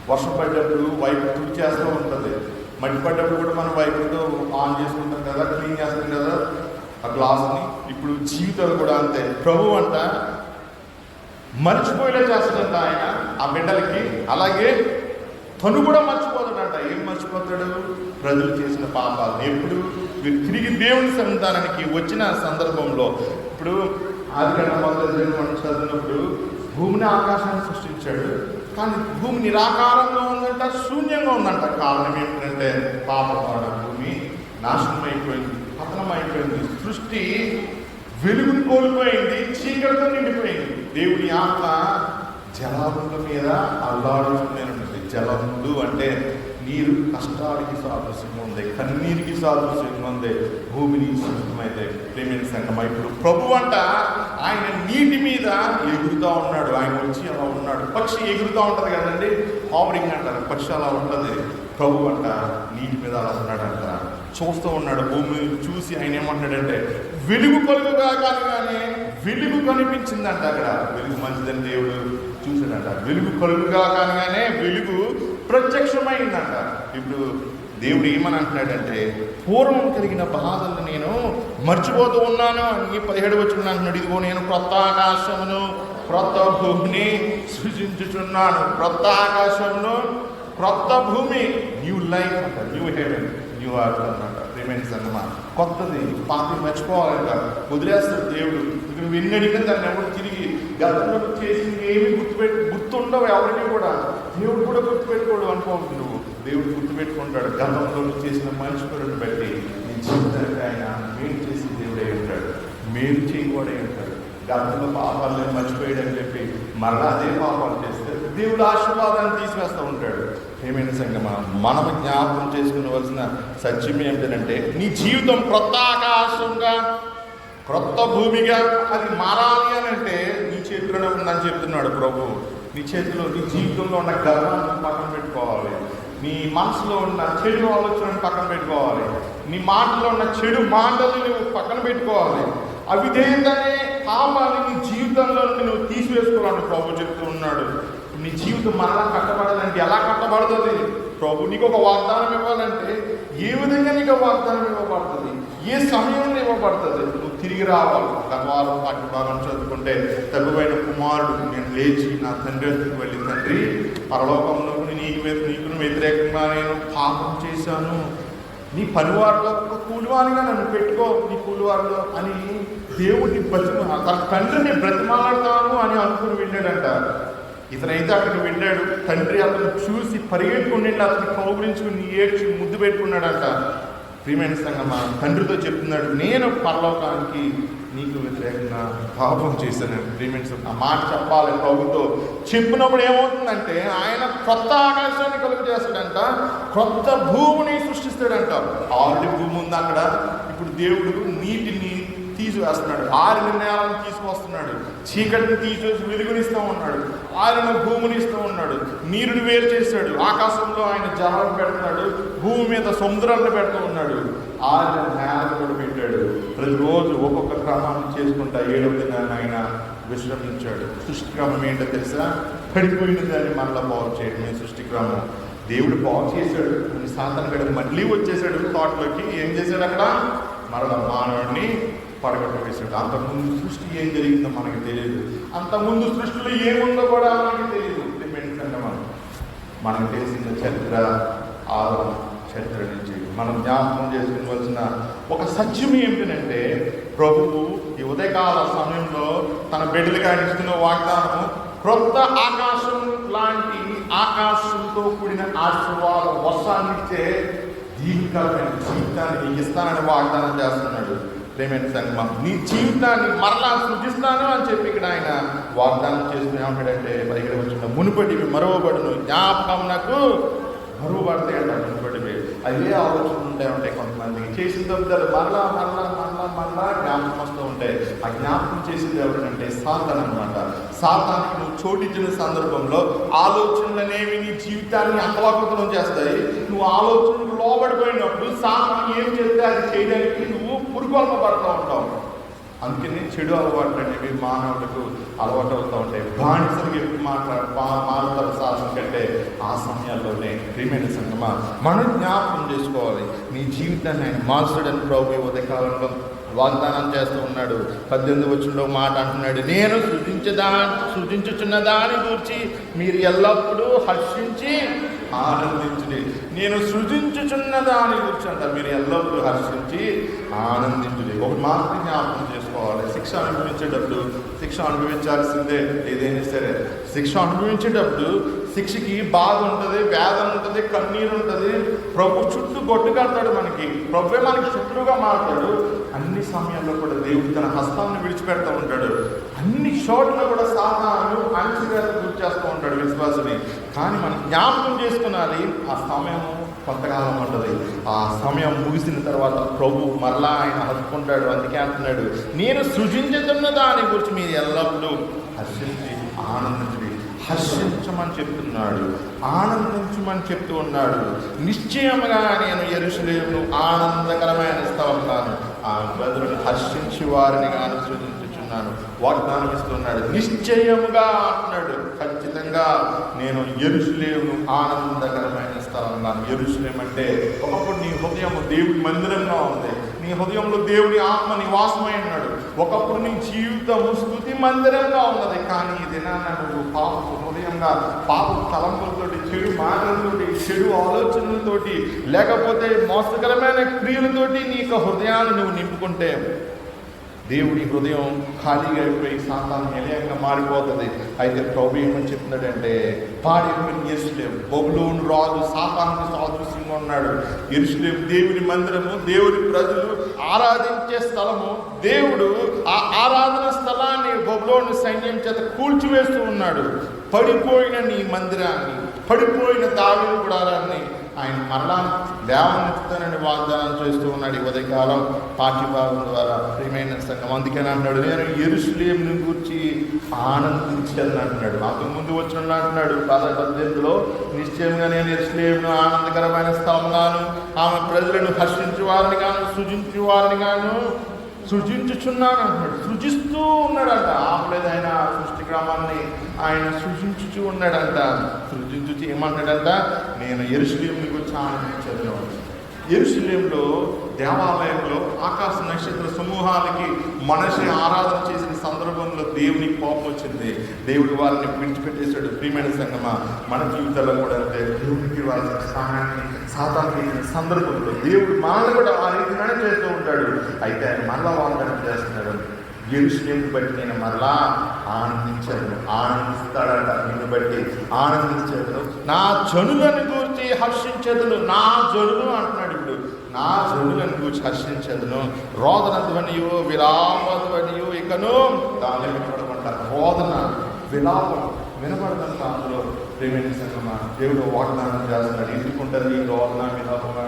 వర్షం పడ్డప్పుడు వైపర్ తుడి చేస్తూ ఉంటుంది, మట్టి పడ్డప్పుడు కూడా మనం వైపర్తో ఆన్ చేసుకుంటాం కదా, క్లీన్ చేస్తాం కదా ఆ గ్లాస్ని. ఇప్పుడు జీవితాలు కూడా అంతే. ప్రభు అంట మర్చిపోయేలా చేస్తాడంట ఆయన ఆ బిడ్డలకి. అలాగే తను కూడా మర్చిపోతాడంట. ఏం మర్చిపోతాడు? ప్రజలు చేసిన పాపాలను. ఎప్పుడు వీరు తిరిగి దేవుని సన్నిధానానికి వచ్చిన సందర్భంలో, ఇప్పుడు ఆదికాండం 1 మనం చదివినప్పుడు భూమిని ఆకాశాన్ని సృష్టించాడు, కానీ భూమి నిరాకారంగా ఉందంట, శూన్యంగా ఉందంట. కారణం ఏంటంటే పాపం వలన భూమి నాశనం అయిపోయింది, పతనం అయిపోయింది, సృష్టి వెలుగుని కోల్పోయింది, చీకటితో నిండిపోయింది. దేవుని ఆత్మ జలముల మీద అల్లాడుతున్నది. జలములు అంటే నీరు కష్టానికి సాదృశ్యంగా ఉంది, కన్నీరికి సాదృశ్యంగా ఉంది, భూమిని సృష్టమైతే ప్రేమైన సంగమా. ఇప్పుడు ప్రభు అంట ఆయన నీటి మీద ఎగురుతూ ఉన్నాడు. ఆయన వచ్చి అలా ఉన్నాడు. పక్షి ఎగురుతూ ఉంటుంది కదండి, హావరింగ్ అంటారు, పక్షి అలా ఉంటుంది. ప్రభు అంట నీటి మీద అలా ఉన్నాడంట, చూస్తూ ఉన్నాడు. భూమి చూసి ఆయన ఏమంటాడంటే వెలుగు కలుగుగా కానీ వెలుగు కనిపించిందంట. అక్కడ వెలుగు మంచిదని దేవుడు చూసాడంట. వెలుగు కలుగుగా కానిగానే వెలుగు ప్రత్యక్షమైందంట. ఇప్పుడు దేవుడు ఏమని అంటున్నాడంటే పూర్వం కలిగిన బాధలను నేను మర్చిపోతూ ఉన్నాను అని 17 వచనం అంటున్నాడు. ఇదిగో నేను క్రొత్త ఆకాశమును క్రొత్త భూమిని సృజించుచున్నాను. క్రొత్త ఆకాశమును క్రొత్త భూమి, న్యూ లైఫ్ అంట, న్యూ హెవెన్, న్యూ అర్త్ అన్నమాట. రిమైన్స్ అన్నమాట. కొత్తది పాతి మర్చిపోవాలంట, వదిలేస్తాడు దేవుడు. ఇక్కడ నువ్వు ఎన్ని అడిగినా దాన్ని ఎవరు తిరిగి గతంలో చేసింది ఏమీ గుర్తుండవు ఎవరికి కూడా. దేవుడు కూడా గుర్తుపెట్టుకోడు అనుకోవద్దు నువ్వు. దేవుడు గుర్తుపెట్టుకుంటాడు. గతంలో చేసిన మంచి పనులను బట్టి నీ జీవితానికి ఆయన మేలు చేసి దేవుడే ఉంటాడు, మేలు చేయకూడే ఉంటాడు. గతంలో పాపాలను మర్చిపోయాడని చెప్పి మరలా అదే పాపాలు చేస్తే దేవుడు ఆశీర్వాదాన్ని తీసివేస్తూ ఉంటాడు. ఏమైనా సంగమా, మనం జ్ఞాపకం చేసుకునవలసిన సత్యం ఏమిటంటే నీ జీవితం క్రొత్త ఆకాశంగా క్రొత్త భూమిగా అది మారాలి అని అంటే నీ చేతిలోనే ఉందని చెప్తున్నాడు ప్రభు. నీ చేతిలో, నీ జీవితంలో ఉన్న గర్వాన్ని పక్కన పెట్టుకోవాలి. నీ మనసులో ఉన్న చెడు ఆలోచనను పక్కన పెట్టుకోవాలి. నీ మాటలో ఉన్న చెడు మాటలు నువ్వు పక్కన పెట్టుకోవాలి. అవిధేయతనే పాపాన్ని నీ జీవితంలో నువ్వు తీసివేసుకోవాలని ప్రభు చెప్తూ ఉన్నాడు. నీ జీవితం మరలా కట్టబడాలంటే ఎలా కట్టబడుతుంది? ప్రభు నీకు ఒక వాగ్దానం ఇవ్వాలంటే ఏ విధంగా నీకు వాగ్దానం ఇవ్వబడుతుంది, ఏ సమయంలో ఇవ్వబడుతుంది? నువ్వు తిరిగి రావాలి. గర్వాలు పాఠ్య భాగం చదువుకుంటే తగువైన కుమారుడు నేను లేచి నా తండ్రి వద్దకు వెళ్ళి, తండ్రి పరలోకంలో నీకు వ్యతిరేకంగా నేను పాపం చేశాను, నీ పనివారిలో కూలివారిగా నన్ను పెట్టుకో, నీ కూలివారిలో అని దేవుడిని తన తండ్రిని బ్రతిమాలాడతాను అని అనుకుని వెళ్ళాడంట. ఇతనైతే అక్కడికి వెళ్ళాడు. తండ్రి అతను చూసి పరిగెట్టుకుని అతన్ని కౌగులించుకుని ఏడ్చి ముద్దు పెట్టుకున్నాడంట. ప్రియమైన సంగమా, తండ్రితో చెప్తున్నాడు, నేను పరలోకానికి నీకు వ్యతిరేకంగా పాపం చేశాను. ప్రియమైన ఆ మాట చెప్పాలి ప్రభుతో. చెప్పినప్పుడు ఏమవుతుందంటే ఆయన కొత్త ఆకాశాన్ని కలుగు చేస్తాడంట, కొత్త భూమిని సృష్టిస్తాడంట. ఆల్రెడీ భూమి ఉంది అక్కడ. ఇప్పుడు దేవుడు నీటిని తీసివేస్తున్నాడు, ఆరిన నేలను తీసుకొస్తున్నాడు, చీకటిని తీసివేసి వెలుగునిస్తూ ఉన్నాడు, ఆరిన భూమిని ఇస్తూ ఉన్నాడు, నీరుని వేరు చేశాడు, ఆకాశంలో ఆయన జలాలను పెడుతున్నాడు, భూమి మీద సముద్రాలను పెడుతూ ఉన్నాడు, ఆరిన నేలను కూడా పెట్టాడు. ప్రతిరోజు ఒక్కొక్క క్రమాన్ని చేసుకుంటా 7వ దినాన్ని ఆయన విశ్రమించాడు. సృష్టి క్రమం ఏంటో తెలుసా? పడిపోయిన దాన్ని మరలా బాగు చేయడమే సృష్టి క్రమం. దేవుడు బాగు చేశాడు. సాతాను గడ మళ్ళీ వచ్చేసాడు తోటలోకి. ఏం చేశాడు అక్కడ? మరలా మానవుడిని పడగొట్ట వేశాడు. అంతకుముందు సృష్టి ఏం జరిగిందో మనకి తెలియదు, అంతకుముందు సృష్టిలో ఏముందో కూడా మనకి తెలియదు. మనకు తెలిసిన చరిత్ర ఆదాము చరిత్ర నుంచి మనం జ్ఞాపకం చేసుకోవాల్సిన ఒక సత్యం ఏమిటంటే ప్రభువు ఈ ఉదయకాల సమయంలో తన బిడ్డలకు ఆయన ఇస్తున్న వాగ్దానము క్రొత్త ఆకాశం లాంటి ఆకాశంతో కూడిన ఆశీర్వాద వర్షాన్ని ఇచ్చే దీర్ఘకాలమైన జీవితాన్ని ఇస్తానని వాగ్దానం చేస్తున్నాడు. ప్రేమైన సంగమం, నీ జీవితాన్ని మరలా సృజిస్తాను అని చెప్పి ఇక్కడ ఆయన వాగ్దానం చేస్తూనే ఉంటాడంటే 17వ వచనంలో మునుపటివి మరువబడును, జ్ఞాపకం నాకు మరువబడతాయి అంటారు. మునుపటివి అదే ఆలోచనలు ఉంటాయి కొంతమందికి. చేసిన తప్పుదాలు మరలా మరలా మరలా మరలా జ్ఞాపకం వస్తూ ఉంటాయి. ఆ జ్ఞాపకం చేసేది ఎవరంటే సాతాను అనమాట. సాతానికి నువ్వు చోటించిన సందర్భంలో ఆలోచనలు అనేవి నీ జీవితాన్ని అతలాకుతలం చేస్తాయి. నువ్వు ఆలోచనలు లోబడిపోయినప్పుడు సాతాను ఏం చేస్తే అది చేయడానికి నువ్వు పురుగొల్పబడుతూ ఉంటావు. అందుకని చెడు అలవాట్లు అనేవి మానవులకు అలవాటు అవుతూ ఉంటాయి. బానిసలకు ఎప్పుడు మారుతారు సాధన కంటే ఆ సమయాల్లోనే. ప్రియమైన సంగమా, మనం జ్ఞాపకం చేసుకోవాలి, నీ జీవితాన్ని ఆయన మార్చడని ప్రభు ఉదయకాలంలో వాగ్దానం చేస్తూ ఉన్నాడు. 18వ వచనంలో మాట అంటున్నాడు, నేను సృజించుచున్న దాని గురించి మీరు ఎల్లప్పుడూ హర్షించి ఆనందించుడి. నేను సృజించుచున్న దాని గురించి అంట మీరు ఎల్లప్పుడూ హర్షించి ఆనందించుడి. ఒక మాత్రం జ్ఞాపకం చేసుకోవాలి, శిక్ష అనుభవించేటప్పుడు శిక్ష అనుభవించాల్సిందే. ఏదైనా సరే శిక్ష అనుభవించేటప్పుడు శిక్షకి బాధ ఉంటుంది, వేదన ఉంటుంది, కన్నీరు ఉంటుంది. ప్రభు చుట్టూ గొడ్డు కడతాడు, మనకి ప్రభువే మనకి శత్రువుగా మారుతాడు. అన్ని సమయాల్లో కూడా దేవుడు తన హస్తాన్ని విడిచిపెడతా ఉంటాడు. అన్ని చోట్ల కూడా సాతాను అణచివేత గురి చేస్తూ ఉంటాడు విశ్వాసుని. కానీ మనం జ్ఞాపకం చేసుకునాలి, ఆ సమయం కొంతకాలం ఉంటుంది. ఆ సమయం ముగిసిన తర్వాత ప్రభు మరలా ఆయన హత్తుకుంటాడు. అందుకే అంటున్నాడు, నేను సృజించుతున్న దాని గురించి మీరు ఎల్లప్పుడూ హర్షించి ఆనందించి, హర్షించమని చెప్తున్నాడు, ఆనందించమని చెప్తూ ఉన్నాడు. నిశ్చయముగా నేను యెరూషలేమును ఆనందకరమైన స్థలముగాను, ఆ ప్రజలను హర్షించి వారిని గాను సృజించుచున్నాను వాగ్దానం ఇస్తున్నాడు. నిశ్చయముగా అంటున్నాడు, ఖచ్చితంగా నేను యెరూషలేమును ఆనందకరమైన స్థలంగాను. యెరూషలేం అంటే ఒకప్పుడు నీ హృదయం దేవుడి మందిరంగా ఉంది, నీ హృదయంలో దేవుడి ఆత్మ నివాసమై ఉన్నాడు. ఒకప్పుడు నీ జీవితము స్తుతి మందిరంగా ఉన్నది. కానీ ఈ దినాన నువ్వు పాప హృదయంగా, పాప తలంపులతోటి, చెడు మాటలతోటి, చెడు ఆలోచనలతోటి, లేకపోతే మోసకరమైన క్రియలతోటి నీ యొక్క హృదయాన్ని నువ్వు నింపుకుంటే దేవుడి హృదయం ఖాళీగా అయిపోయి సాతాను నిలయంగా మారిపోతుంది. అయితే ప్రభు ఏమని చెప్తున్నాడంటే, పాడి యెరూషలేం బబులోను రాజు సాతానుకి సాదృశ్యంగా ఉన్నాడు. యెరూషలేం దేవుని మందిరము, దేవుని ప్రజలు ఆరాధించే స్థలము. దేవుడు ఆ ఆరాధన స్థలాన్ని బబులోను సైన్యం చేత కూల్చివేస్తూ ఉన్నాడు. పడిపోయిన నీ మందిరాన్ని, పడిపోయిన దావీదు గుడారాన్ని ఆయన మరలా లేవనెత్తుతానని వాగ్దానం చేస్తూ ఉన్నాడు. ఈ ఉదయకాలం పాఠ్యభాగం ద్వారా ప్రియమైన సంఘం. అందుకని అంటున్నాడు, నేను యెరూషలేమును గూర్చి ఆనందించాలని అంటున్నాడు. అంతకుముందు వచ్చిన అంటున్నాడు 18లో, నిశ్చయంగా నేను యెరూషలేమును ఆనందకరమైన స్థలంగాను, ఆమె ప్రజలను హర్షించు వారిని గాను, సృజించు వారిని గాను సృజించుచున్నాను అంటున్నాడు. సృజిస్తూ ఉన్నాడంట. ఆపలేదు ఆయన సృష్టి క్రమాన్ని, ఆయన సృజించుచూ ఉన్నాడంట. సృజించుచు ఏమంటాడంట, నేను యెరూషలేముని గురించి ఆనందించాను. యెరూషలేములో దేవాలయంలో ఆకాశ నక్షత్ర సమూహాలకి మనషే ఆరాధన చేసిన సందర్భంలో దేవునికి కోపం వచ్చింది. దేవుడు వారిని విడిచిపెట్టేశాడు. ప్రియమైన సంగమా, మన జీవితాల్లో కూడా అంటే దేవునికి వాళ్ళ సహాయాన్ని సాతానికి సందర్భంలో దేవుడు మనల్ని కూడా ఆ రీతిగానే చేస్తూ ఉంటాడు. అయితే ఆయన మరలా వాగ్దానం చేస్తున్నాడు, యెరూషలేమును బట్టి నేను మరలా ఆనందించాను. ఆనందిస్తాడంట, నిన్ను బట్టి ఆనందించాను. నా జనులను గురించి హర్షించదును. నా జనులు అంటున్నాడు. ఇప్పుడు నా జనులను గురించి హర్షించదును. రోదన ధ్వనియు విలాప ధ్వనియు ఇకను దానిలో వినపడమంట. రోదన విలాపం వినపడదంట. అందులో ప్రేమైన సంగమా, దేవుడు వాగ్దానం చేస్తున్నాడు. ఎందుకుంటుంది ఈ రోదన విలాపమా,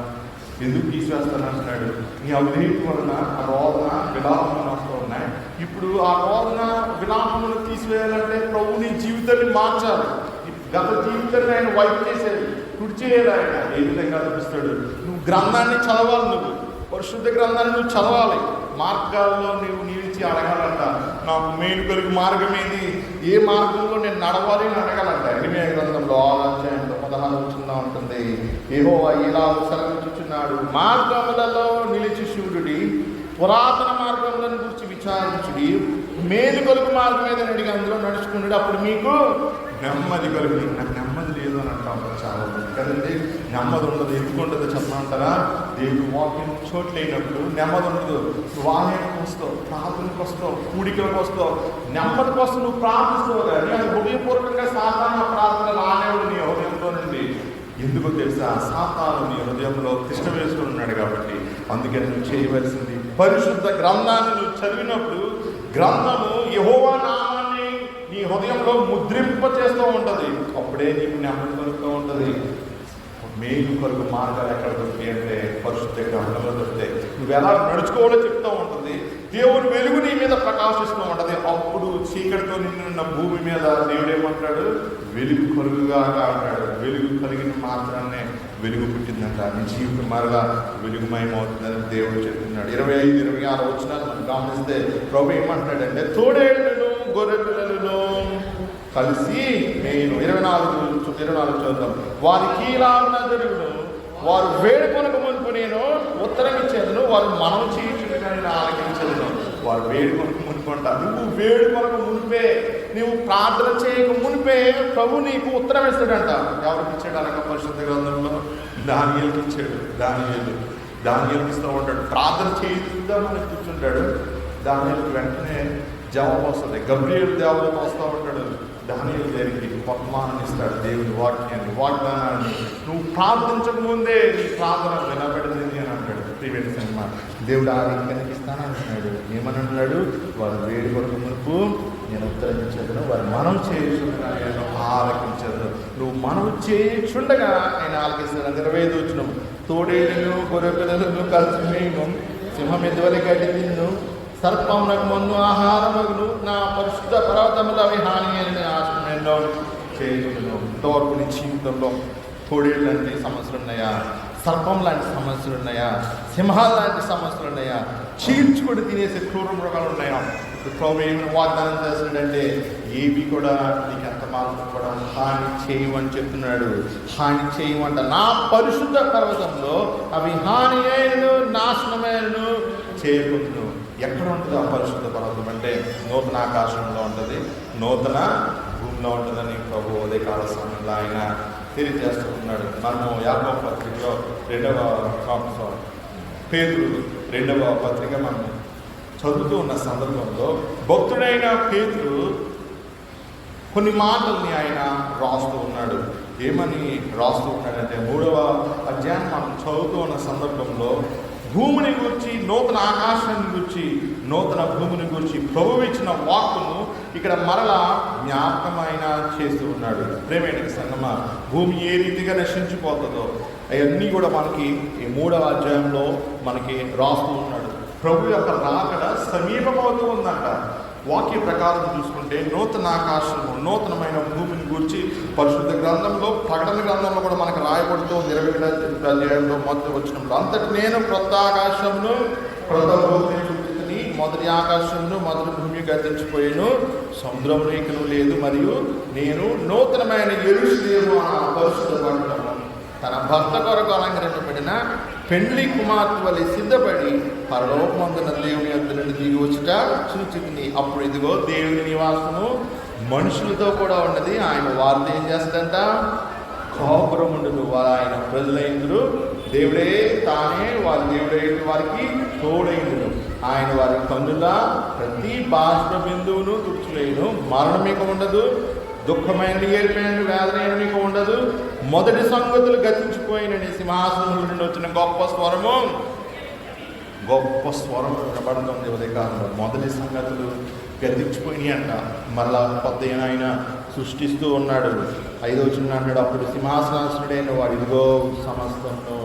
ఎందుకు తీసివేస్తాను అంటున్నాడు. నీ అవిధేయత వలన ఆ రోదన విలాపములు వస్తూ ఉన్నాయి. ఇప్పుడు ఆ రోదన విలాపములు తీసివేయాలంటే ప్రభు నీ జీవితాన్ని మార్చాలి. గత జీవితాన్ని ఆయన వైప్ చేసేది, తుడిచేయాలి. ఆయన ఏ విధంగా చూపిస్తాడు, నువ్వు గ్రంథాన్ని చదవాలి, నువ్వు పరిశుద్ధ గ్రంథాన్ని నువ్వు చదవాలి. మార్గాల్లో నువ్వు నిలిచి అడగాలంట, నాకు మేలు కలుగు మార్గం ఏది, ఏ మార్గంలో నేను నడవాలి అని అడగాలంట. ఇరిమియా గ్రంథంలో 6:16 ఉంటుంది, యెహోవా ఇలా సెలవిచ్చుచున్నాడు, మార్గములలో నిలిచి శూరుడి, పురాతన మార్గములను గురించి విచారించుడి, మేలు కలుగు మార్గం ఏదని అడిగి అందులో నడుచుకున్నాడు, అప్పుడు మీకు నెమ్మది కలుగు. నాకు నెమ్మది లేదు అని అంటాం చాలా మంది కదండి. నెమ్మది ఉండదు. ఎందుకు ఉండదు చెప్పమంటారా? దేవుడు వాక్యం చోటు లేనప్పుడు నెమ్మది ఉండదు. నువ్వు ఆలయానికి వస్తావు, ప్రార్థనకు వస్తావు, కూడికలకు వస్తావు, నెమ్మది కోసం నువ్వు ప్రార్థిస్తావు. కానీ అది హృదయపూర్వకంగా సాధారణ ప్రార్థన రానేవాడు నీ హృదయంలో నుండి. ఎందుకో తెలుసా? సాతాను నీ హృదయంలో తిష్ట వేసుకుని ఉన్నాడు కాబట్టి. అందుకని నువ్వు చేయవలసింది, పరిశుద్ధ గ్రంథాన్ని నువ్వు చదివినప్పుడు గ్రంథము యెహోవా నామాన్ని నీ హృదయంలో ముద్రింప చేస్తూ ఉంటుంది. అప్పుడే నీకు నెమ్మది కలుగుతూ ఉంటుంది. మేలు కొరకు మార్గాలు ఎక్కడ దొరుకుతాయి అంటే పరిశుద్ధ గ్రంథంలో దొరుకుతాయి. నువ్వు ఎలా నడుచుకోవాలో చెప్తూ ఉంటుంది. దేవుని వెలుగు నీ మీద ప్రకాశిస్తూ ఉంటుంది. అప్పుడు చీకటితో నిన్న భూమి మీద దేవుడు ఏమంటాడు, వెలుగు కలుగుగా అంటాడు. వెలుగు కలిగిన మాత్రాన్నే వెలుగు పుట్టిందంట. నీ జీవితం మరలా వెలుగుమయమవుతుందని దేవుడు చెప్తున్నాడు. 25-26 వచనాలు మనం గమనిస్తే ప్రభు ఏమంటాడంటే, తోడేళ్లను గొర్రెపిల్లలను కలిసి నేను 24 చూద్దాం, వారి కీలాన్న జరుగును, వారు వేడుకొనక మునుపు నేను ఉత్తరం ఇచ్చేదను, వారు మనం చేయించుకుని ఆలకించదును. వారు వేడుకొనక మునుపు అంట. నువ్వు వేడుకొనక మునిపే, నువ్వు ప్రార్థన చేయక మునిపే ప్రభు నీకు ఉత్తరం ఇస్తాడంట. ఎవరికి ఇచ్చాడు అనగా పరిశుద్ధ గ్రంథంలో దానియేలుకి ఇచ్చాడు. దానియేలుకి ఇస్తూ ఉంటాడు. ప్రార్థన చేయుతుందా మనకు కూర్చుంటాడు. దానియేలుకి వెంటనే జవాబు వస్తుంది. గబ్రియేలు దేవదూత వస్తూ ఉంటాడు దానియేలు దగ్గరికి. వర్తమానాన్ని ఇస్తాడు, దేవుని వాగ్దానాన్ని. నువ్వు ప్రార్థించక ముందే నీ ప్రార్థన వినబడింది అని అంటాడు. ప్రియమైన సినిమా దేవుడు ఆ రీతికి ఇస్తానంటున్నాడు. ఏమని అంటున్నాడు? వారు వేడి కొరకు మునుపు నేను ఉత్తరించదును, వారు మనం చేయుచుండగా నేను ఆలకించదు. నువ్వు మనం చేయుచుండగా నేను ఆలకిస్తాను. 25 వచనం, తోడేళ్ళను గొర్రె పిల్లలను కలిసి మేము సింహం ఎదువలి గడ్డి తిన్ను, సర్పమునకు మన్ను ఆహారమును, నా పరిశుద్ధ పర్వతములు అవి హాని అని ఆశలో చేయును. ఇంతవరకు నీ జీవితంలో తోడేళ్ళు లాంటి సమస్యలు ఉన్నాయా? సర్పం లాంటి సమస్యలు ఉన్నాయా? సింహాలు లాంటి సమస్యలు ఉన్నాయా? చీల్చుకొని తినేసే క్రూర మృగాలు ఉన్నాయా? ఇప్పుడు ప్రభు ఏమైనా వాగ్దానం చేస్తున్నాడంటే ఏవి కూడా నీకు ఎంత మాత్రం కూడా హాని చేయమని చెప్తున్నాడు. హాని చేయమంట. నా పరిశుద్ధ పర్వతంలో అవి హాని అయినను నాశనమైనను చేయకుంటును. ఎక్కడ ఉంటుంది ఆ పరిశుద్ధ పర్వతం అంటే నూతన ఆకాశంలో ఉంటుంది, నూతన భూమిలో ఉంటుందని ప్రభు ఉదయకాల సమయంలో ఆయన తెలియజేస్తున్నాడు. మనము యాకోబు పత్రికలో 2వ పేతురు 2వ పత్రిక మనం చదువుతూ ఉన్న సందర్భంలో భక్తుడైన పేతురు కొన్ని మాటల్ని ఆయన రాస్తూ ఉన్నాడు. ఏమని రాస్తూ ఉన్నాడంటే 3వ అధ్యాయం మనం చదువుతూ ఉన్న సందర్భంలో భూమిని గురించి, నూతన ఆకాశాన్ని గురించి, నూతన భూమిని గురించి ప్రభువు ఇచ్చిన వాక్కును ఇక్కడ మరలా జ్ఞాపకమైన చేస్తూ ఉన్నాడు. ప్రేమైన సంగమా, భూమి ఏ రీతిగా నశించిపోతుందో అవన్నీ కూడా మనకి ఈ 3వ అధ్యాయంలో మనకి రాస్తూ ఉన్నాడు. ప్రభు యొక్క రాకడ సమీపమవుతూ ఉందంట. వాక్య ప్రకారం చూసుకుంటే నూతన ఆకాశము, నూతనమైన భూమిని గురించి పరిశుద్ధ గ్రంథంలో, ప్రకటన గ్రంథంలో కూడా మనకు రాయబడుతూ 21వ అధ్యాయంలో మొదటి వచనంలో, అంతటి నేను క్రొత్త ఆకాశమును క్రొత్త భూమిని చూపుతుంది, మొదటి ఆకాశమును మొదటి భూమి గతించిపోయాను, సముద్రమును ఇకను లేదు, మరియు నేను నూతనమైన యెరూషలేము అన్న పరిశుద్ధ పట్టణము తన భర్త కొరకు అలంకరించబడిన పెండ్లి కుమార్తె వలె సిద్ధపడి పరలోకమందున దేవుని యొద్ద నుండి దిగి వచ్చుట చూచితిని. అప్పుడు ఇదిగో దేవుని నివాసము మనుషులతో కూడా ఉన్నది. ఆయన వారితో ఏం చేస్తాడంట? కాపురం ఉండును. ఆయన ప్రజలైందురు, దేవుడే తానే వారి దేవుడై వారికి తోడైందును. ఆయన వారి కన్నుల ప్రతి బాష్ప బిందువును తుడుచులేను. మరణమిక ఉండదు, దుఃఖమైన ఏర్పైన వేదన మీకు ఉండదు. మొదటి సంగతులు గతించిపోయినని సింహాసనం నుండి వచ్చిన గొప్ప స్వరం వినబడుతుంది ఉదయకాలంలో. మొదటి సంగతులు గతించిపోయినాయి అంట. మరలా కొత్త ఆయన సృష్టిస్తూ ఉన్నాడు. 5వ వచనం అన్నాడు, అప్పుడు సింహాసనాసుడైన వాడు ఇదిగో సమస్తమును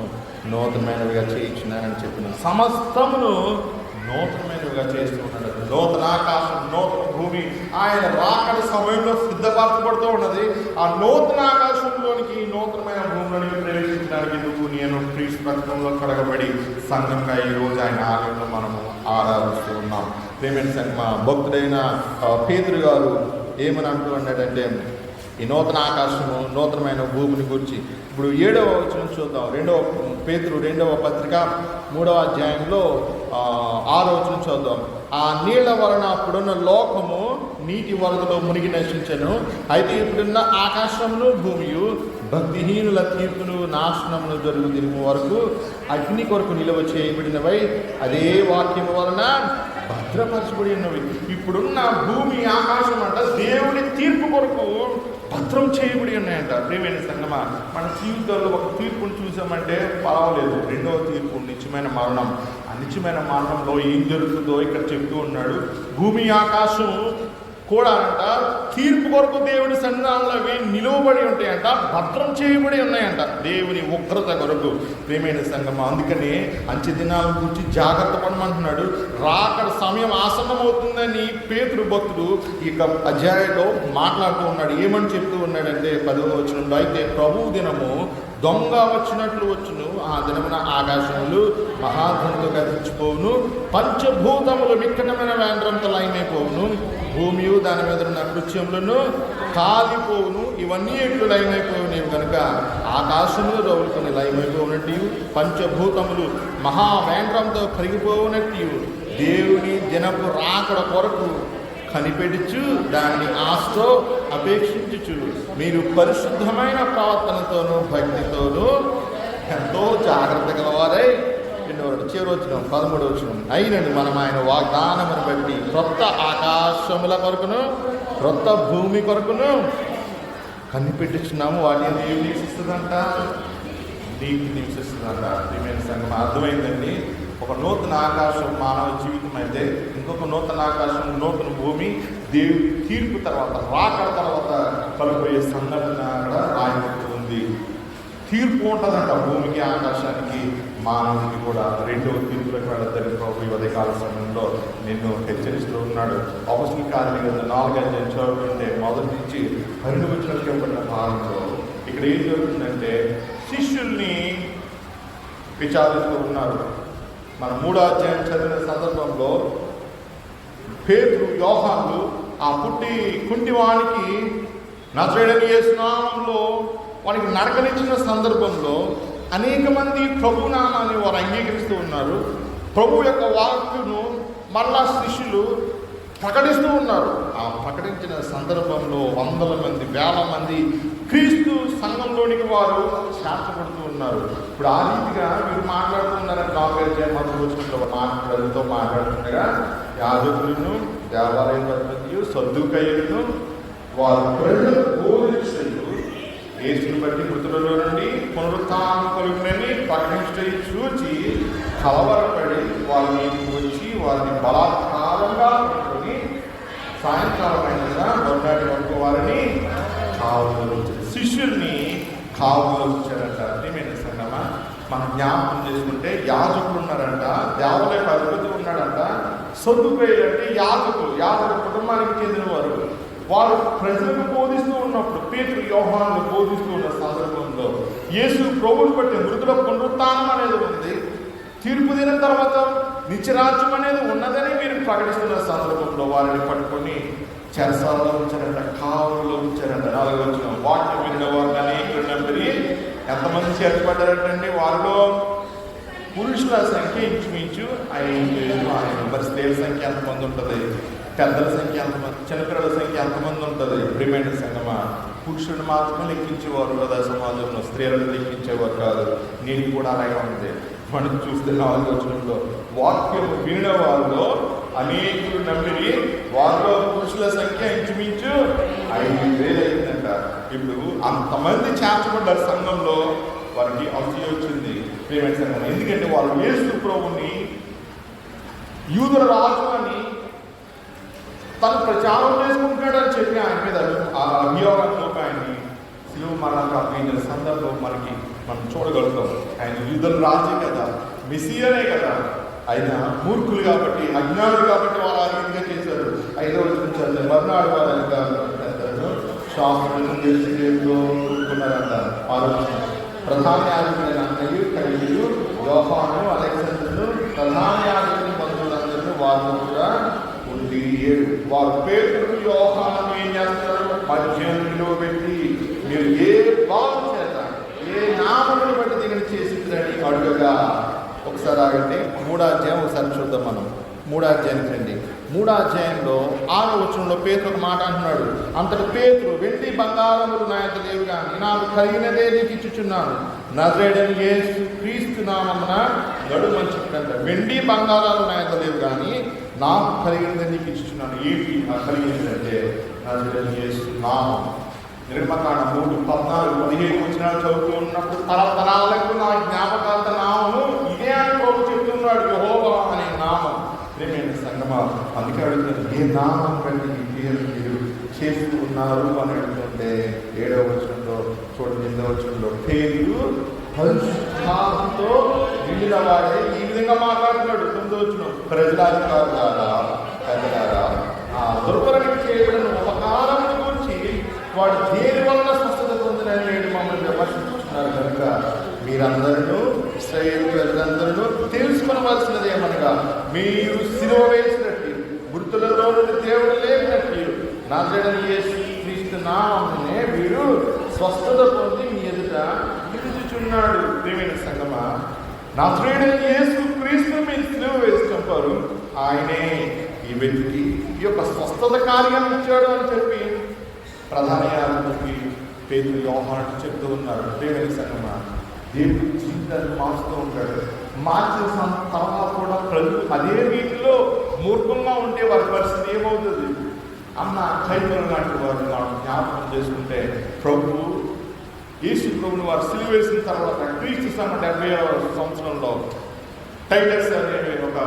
నూతనమైనవిగా చేయించున్నానని చెప్పిన సమస్తమును నూతనమైనవిగా చేస్తూ ఉన్నాడు. నూతన ఆకాశం, నూతన భూమి ఆయన రాకడ సమయంలో సిద్ధపరచబడుతూ ఉన్నది. ఆ నూతన ఆకాశంలోనికి, నూతనమైన భూమిలోనికి ప్రవేశించడానికి నువ్వు నేను క్రీస్తు రక్తంలో కడగబడి సంఘంగా ఈరోజు ఆయన ఆలయంలో మనము ఆరాధిస్తూ ఉన్నాం. ప్రేమైన సంఘ భక్తుడైన పేతురు గారు ఏమని అంటూ ఉన్నాడంటే ఈ నూతన ఆకాశము, నూతనమైన భూమిని గురించి ఇప్పుడు 7వ వచనం చూద్దాం. పేతురు 2వ పత్రిక 3వ అధ్యాయంలో 6వ వచనం చూద్దాం. ఆ నీళ్ల వలన అప్పుడున్న లోకము నీటి వరదలో మునిగి నశించను. అయితే ఇప్పుడున్న ఆకాశమును భూమియు భక్తిహీనుల తీర్పును నాశనమును జరుగు దినము వరకు అగ్ని కొరకు నిలువ చేయబడినవై అదే వాక్యము వలన భద్రపరచబడి ఉన్నవి. ఇప్పుడున్న భూమి, ఆకాశం అంట దేవుని తీర్పు కొరకు భద్రం చేయబడి ఉన్నాయంట. ప్రియమైన సంగమా, మన జీవితాల్లో ఒక తీర్పును చూసామంటే పర్వాలేదు. 2వ తీర్పు నిత్యమైన మరణం. ఆ నిత్యమైన మరణంలో ఏం జరుగుతుందో ఇక్కడ చెప్తూ ఉన్నాడు. భూమి ఆకాశం కూడా అంట తీర్పు కొరకు దేవుని సన్నిధానంలో అవి నిలువబడి ఉంటాయంట, భద్రం చేయబడి ఉన్నాయంట దేవుని ఉగ్రత కొరకు. ప్రియమైన సంఘం, అందుకని అంచె దినాల గురించి జాగ్రత్త పడమంటున్నాడు. రాకడ సమయం ఆసన్నమవుతుందని పేతురు భక్తుడు ఈ అధ్యాయంలో మాట్లాడుతూ ఉన్నాడు. ఏమని చెప్తూ ఉన్నాడంటే 10వ వచనంలో, అయితే ప్రభువు దినము దొంగ వచ్చినట్లు వచ్చును. ఆ దినమున ఆకాశములు మహాధ్వనితో గతించిపోవును, పంచభూతములు మిక్కటమైన వేంద్రంతో లయమైపోవును, భూమియు దాని మీద ఉన్న కృత్యములను కాలిపోవును. ఇవన్నీ ఎట్లు లయమైపోయినవి కనుక ఆకాశములు రవులుకొని లయమైపోవునట్టు, పంచభూతములు మహావేంద్రంతో కరిగిపోవునట్టు దేవుని దినపు రాకడ కొరకు కనిపెడుచు దాన్ని ఆశతో అపేక్షించుచు మీరు పరిశుద్ధమైన ప్రవర్తనతోనూ భక్తితోనూ ఎంతో జాగ్రత్త గలవారై చివరొచ్చినాం 13వ వచనం, అయినను మనం ఆయన వాగ్దానమును బట్టి క్రొత్త ఆకాశముల కొరకును క్రొత్త భూమి కొరకును కనిపెట్టుచున్నాము, వాటిని ఏమి నివసిస్తుందంట? నీకు నివసిస్తుందంట. ప్రియమైన సంఘం, అర్థమైందండి. ఒక నూతన ఆకాశం మానవ జీవితం అయితే, ఇంకొక నూతన ఆకాశం, నూతన భూమి దేవుడి తీర్పు తర్వాత, రాకడ తర్వాత కలిపోయే సంఘటన అక్కడ రాయబడుతూ ఉంది. తీర్పు ఉంటుందంట భూమికి, ఆకాశానికి, మానవునికి కూడా. రెండవ తీర్పులకు వెళ్ళద్దని ప్రభు ఈ ఉదయకాల సమయంలో నిన్ను హెచ్చరిస్తూ ఉన్నాడు. అపొస్తలుల కార్యాలు 4 చదువుతుంటే మొదటి నుంచి 12 వచనాలకు ఇవ్వబడిన భాగంలో ఇక్కడ ఏం జరుగుతుందంటే, శిష్యుల్ని విచారిస్తూ ఉన్నారు. మన 3వ అధ్యాయం చదివిన సందర్భంలో పేతురు, యోహాను ఆ కుంటివానికి నజరేయుడైన యేసు నామములో వానికి నరకనిచ్చిన సందర్భంలో అనేక మంది ప్రభు నామాన్ని వారు అంగీకరిస్తూ ఉన్నారు. ప్రభు యొక్క వాక్కును మరలా శిష్యులు ప్రకటిస్తూ ఉన్నారు. ఆ ప్రకటించిన సందర్భంలో వందల మంది, వేల మంది క్రీస్తు సంఘంలోనికి వారు చేర్చబడుతూ ఉన్నారు. ఇప్పుడు ఆ రీతిగా మీరు మాట్లాడుతున్నారని 4 మాట్లాడుతూ మాట్లాడుతుండగా యాజకులను, దేవాలయ అధిపతులు, సద్దూకయ్యులను వారు ప్రజలు బోధించు యేసుని బట్టి మృతులలో నుండి పునరుత్థానం కలుగునని ప్రకటించడం చూచి కలవరపడి వారి మీదకి వచ్చి వారిని బలాత్కారంగా పట్టుకొని సాయంకాలమైనగా బొన్నాటి వరకు వారిని కావులో వచ్చారు. శిష్యుల్ని కావులో వచ్చారంట. ప్రియమైన సంగమా, మనం జ్ఞాపకం చేసుకుంటే యాజకులు ఉన్నారంట, దేవాలయ అధిపతి ఉన్నాడంట. సద్దూకయ్యులు అంటే యాజకుల కుటుంబానికి చెందినవారు. వారు ప్రజలకు బోధిస్తూ ఉన్నప్పుడు, పేతురు, యోహాను బోధిస్తూ ఉన్న సందర్భంలో యేసు ప్రభువుని బట్టి మృతుల పునరుత్థానం అనేది ఉంది, తీర్పు దినం తర్వాత నిత్యరాజ్యం అనేది ఉన్నదని మీరు ప్రకటిస్తున్న సందర్భంలో వారిని పట్టుకొని చెరసాలలో ఉంచారంట, కావులో ఉంచారంట. 4వ వచనం, వాక్యం విన్న వారిని అనేకులు నమ్మి ఎంతమంది చేర్చబడ్డారంటండి? వారిలో పురుషుల సంఖ్య ఇంచుమించు 5,000. మరి స్త్రీల సంఖ్య ఎంతమంది ఉంటుంది? పెద్దల సంఖ్య ఎంతమంది? చిన్నపిల్లల సంఖ్య ఎంతమంది ఉంటుంది? ప్రియమైన సంగమా, పురుషుడు మాత్రమే లెక్కించేవారు కదా సమాజంలో, స్త్రీలను లెక్కించేవారు కాదు. నేను కూడా అలాగే ఉంది. మనం చూస్తే 4వ వచనంలో వాక్యం వినిన వారిలో అనేకులు నమ్మిరి, వారిలో పురుషుల సంఖ్య ఇంచుమించు 5,000 అయిందంట. ఇప్పుడు అంతమంది చేర్చబడ్డారు సంఘంలో. వారికి అసూయ వచ్చింది. ప్రియమైన సంఘం, ఎందుకంటే వాళ్ళు యేసు ప్రభువుని యూదుల రాజు అని తను ప్రచారం చేసుకుంటున్నాడని చెప్పి ఆయన మీద ఆ అభియోగంలో ఆయన్ని శిలువ మరణానికి అప్పగించిన సందర్భం మనం చూడగలుగుతాం. ఆయన యూదుల రాజే కదా, మెస్సియానే కదా. ఆయన మూర్ఖులు కాబట్టి, అజ్ఞానులు కాబట్టి వారు ఆ రీతిగా చేశారు. 5వ వచనం మర్నాడు వారు శాస్త్రులను తెలుసుకున్నారంట. ప్రధాన యాజకులైన అన్నయ్య, కయ్యూరు, యోహాను, అలెగ్జాండరు, ప్రధాన యాజకుని బంధువులందరూ వారితో కూడా ఉండి వారు పేతురు, యోహాను ఏం చేస్తారు? మధ్యంలో పెట్టి మీరు ఏ భావం చేత, ఏ నామమును బట్టి దీనిని చేసిందని అడుగగా, ఒకసారి ఆగండి. 3వ అధ్యాయం ఒకసారి చూద్దాం మనం. 3వ అధ్యాయానికి రండి. 3వ అధ్యాయంలో 6వ వచనంలో పేతురు ఒక మాట అంటున్నాడు. అంతటి పేతురు, వెండి బంగారములు నా యొక్క లేవు కానీ నాకు కలిగినదే నీకు ఇచ్చుచున్నాను, నజరేయుడైన యేసు క్రీస్తు నామమున నడుమంచుకుంట. వెండి బంగారాలు నా యొక్క లేవు కానీ నాకు కలిగినదే నీకు ఇచ్చుచున్నాను. ఏంటి కలిగిందంటే నజరేయుడైన యేసు నామం. నిర్మకాండం 3:14-15 వచనాలు చదువుతూ ఉన్నప్పుడు తరతరాలకు నా జ్ఞాపకార్థ నామము ఇదే అని ప్రభు చెప్తున్నాడు, యెహోవా అనే నామం. ప్రియమైన సంగమా, అందుకే అడుగుతున్నారు, ఏ నామం బట్టి ఈ పేరు మీరు చేస్తూ ఉన్నారు అని అడుగుతుంటే 7వ వచనంలో చూడండి, 8వ వచనంలో పేరు పరిశుద్ధాత్మతో నిండిన వాడే ఈ విధంగా మాట్లాడుతున్నాడు. 9వ వచనం, ప్రజలాధికారులారా, పెద్దలారా, ఆ దుర్భరణకి చేయబడిన ఉపకారముల గురించి వాడు దేని వలన స్వస్థత పొందినని నేడు మమ్మల్ని విమర్శిస్తున్నారు కనుక మీరందరూ, ఇశ్రాయేలు ప్రజలందరూ తెలుసుకొనవలసినది ఏమనగా, మీరు సిలువ వేసినట్టు మృతులలో నుండి దేవుడు లేపినట్టు నజరేయుడైన యేసు క్రీస్తు నామమునే వీరు స్వస్థత పొంది మీ ఎదుట నిలుచుచున్నాడు. ప్రియమైన సంగమా, నజరేయుడైన యేసు క్రీస్తు మీరు సిలువ వేసి చంపారు. ఆయనే ఈ వ్యక్తికి ఈ యొక్క స్వస్థత కార్యం ఇచ్చాడు అని చెప్పి ప్రధాన యాజకుడికి పేతురు, యోహాను చెప్తూ ఉన్నారు. ప్రియమైన సంగమా, దేవుడు జీవితాన్ని మార్చుతూ ఉంటాడు. మార్చిన తర్వాత కూడా ప్రజలు అదే రీతిలో మూర్ఖంగా ఉంటే వారి పరిస్థితి ఏమవుతుంది? అన్న కైపల లాంటి వారిని మనం జ్ఞాపకం చేసుకుంటే ప్రభు యేసు ప్రభుని వారు సిలువ వేసిన తర్వాత క్రీస్తు సంవత్సరం 70వ సంవత్సరంలో టైటస్ అనే ఒక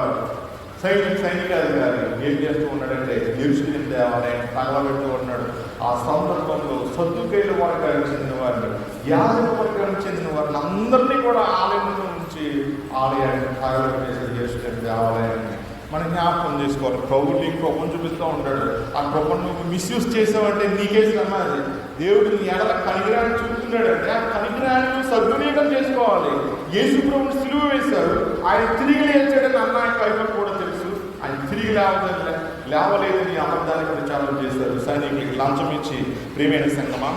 సైనికాధికారి ఏం చేస్తూ ఉన్నాడంటే యెరూషలేము దేవాలయం తగలబెడుతూ ఉన్నాడు. ఆ సందర్భంలో సద్దుకైల వర్గానికి చెందిన వారిని, యాజక వర్గానికి చెందిన వారిని అందరినీ కూడా ఆలయంలో నుంచి ఆలయాన్ని తగలబెట్టేసి యెరూషలేము దేవాలయాన్ని మనం జ్ఞాపకం చేసుకోవాలి. ప్రభువు నీకు కృపను చూపిస్తూ ఉంటాడు. ఆ కృపను నువ్వు మిస్యూజ్ చేసావంటే నీకే సమాధి. దేవుడు నీ ఎడల కనికరాన్ని చూపుతున్నాడంటే ఆ కనికరాన్ని సద్వినియోగం చేసుకోవాలి. యేసు ప్రభువుని సిలువ వేశారు, ఆయన తిరిగి లేచాడని అన్న కైపకు కూడా తెలుసు. ఆయన తిరిగి లేవలేదని అబద్ధానికి ప్రచారం చేశారు. సైనికులకి లంచం ఇచ్చి ప్రియమైన సంగమా,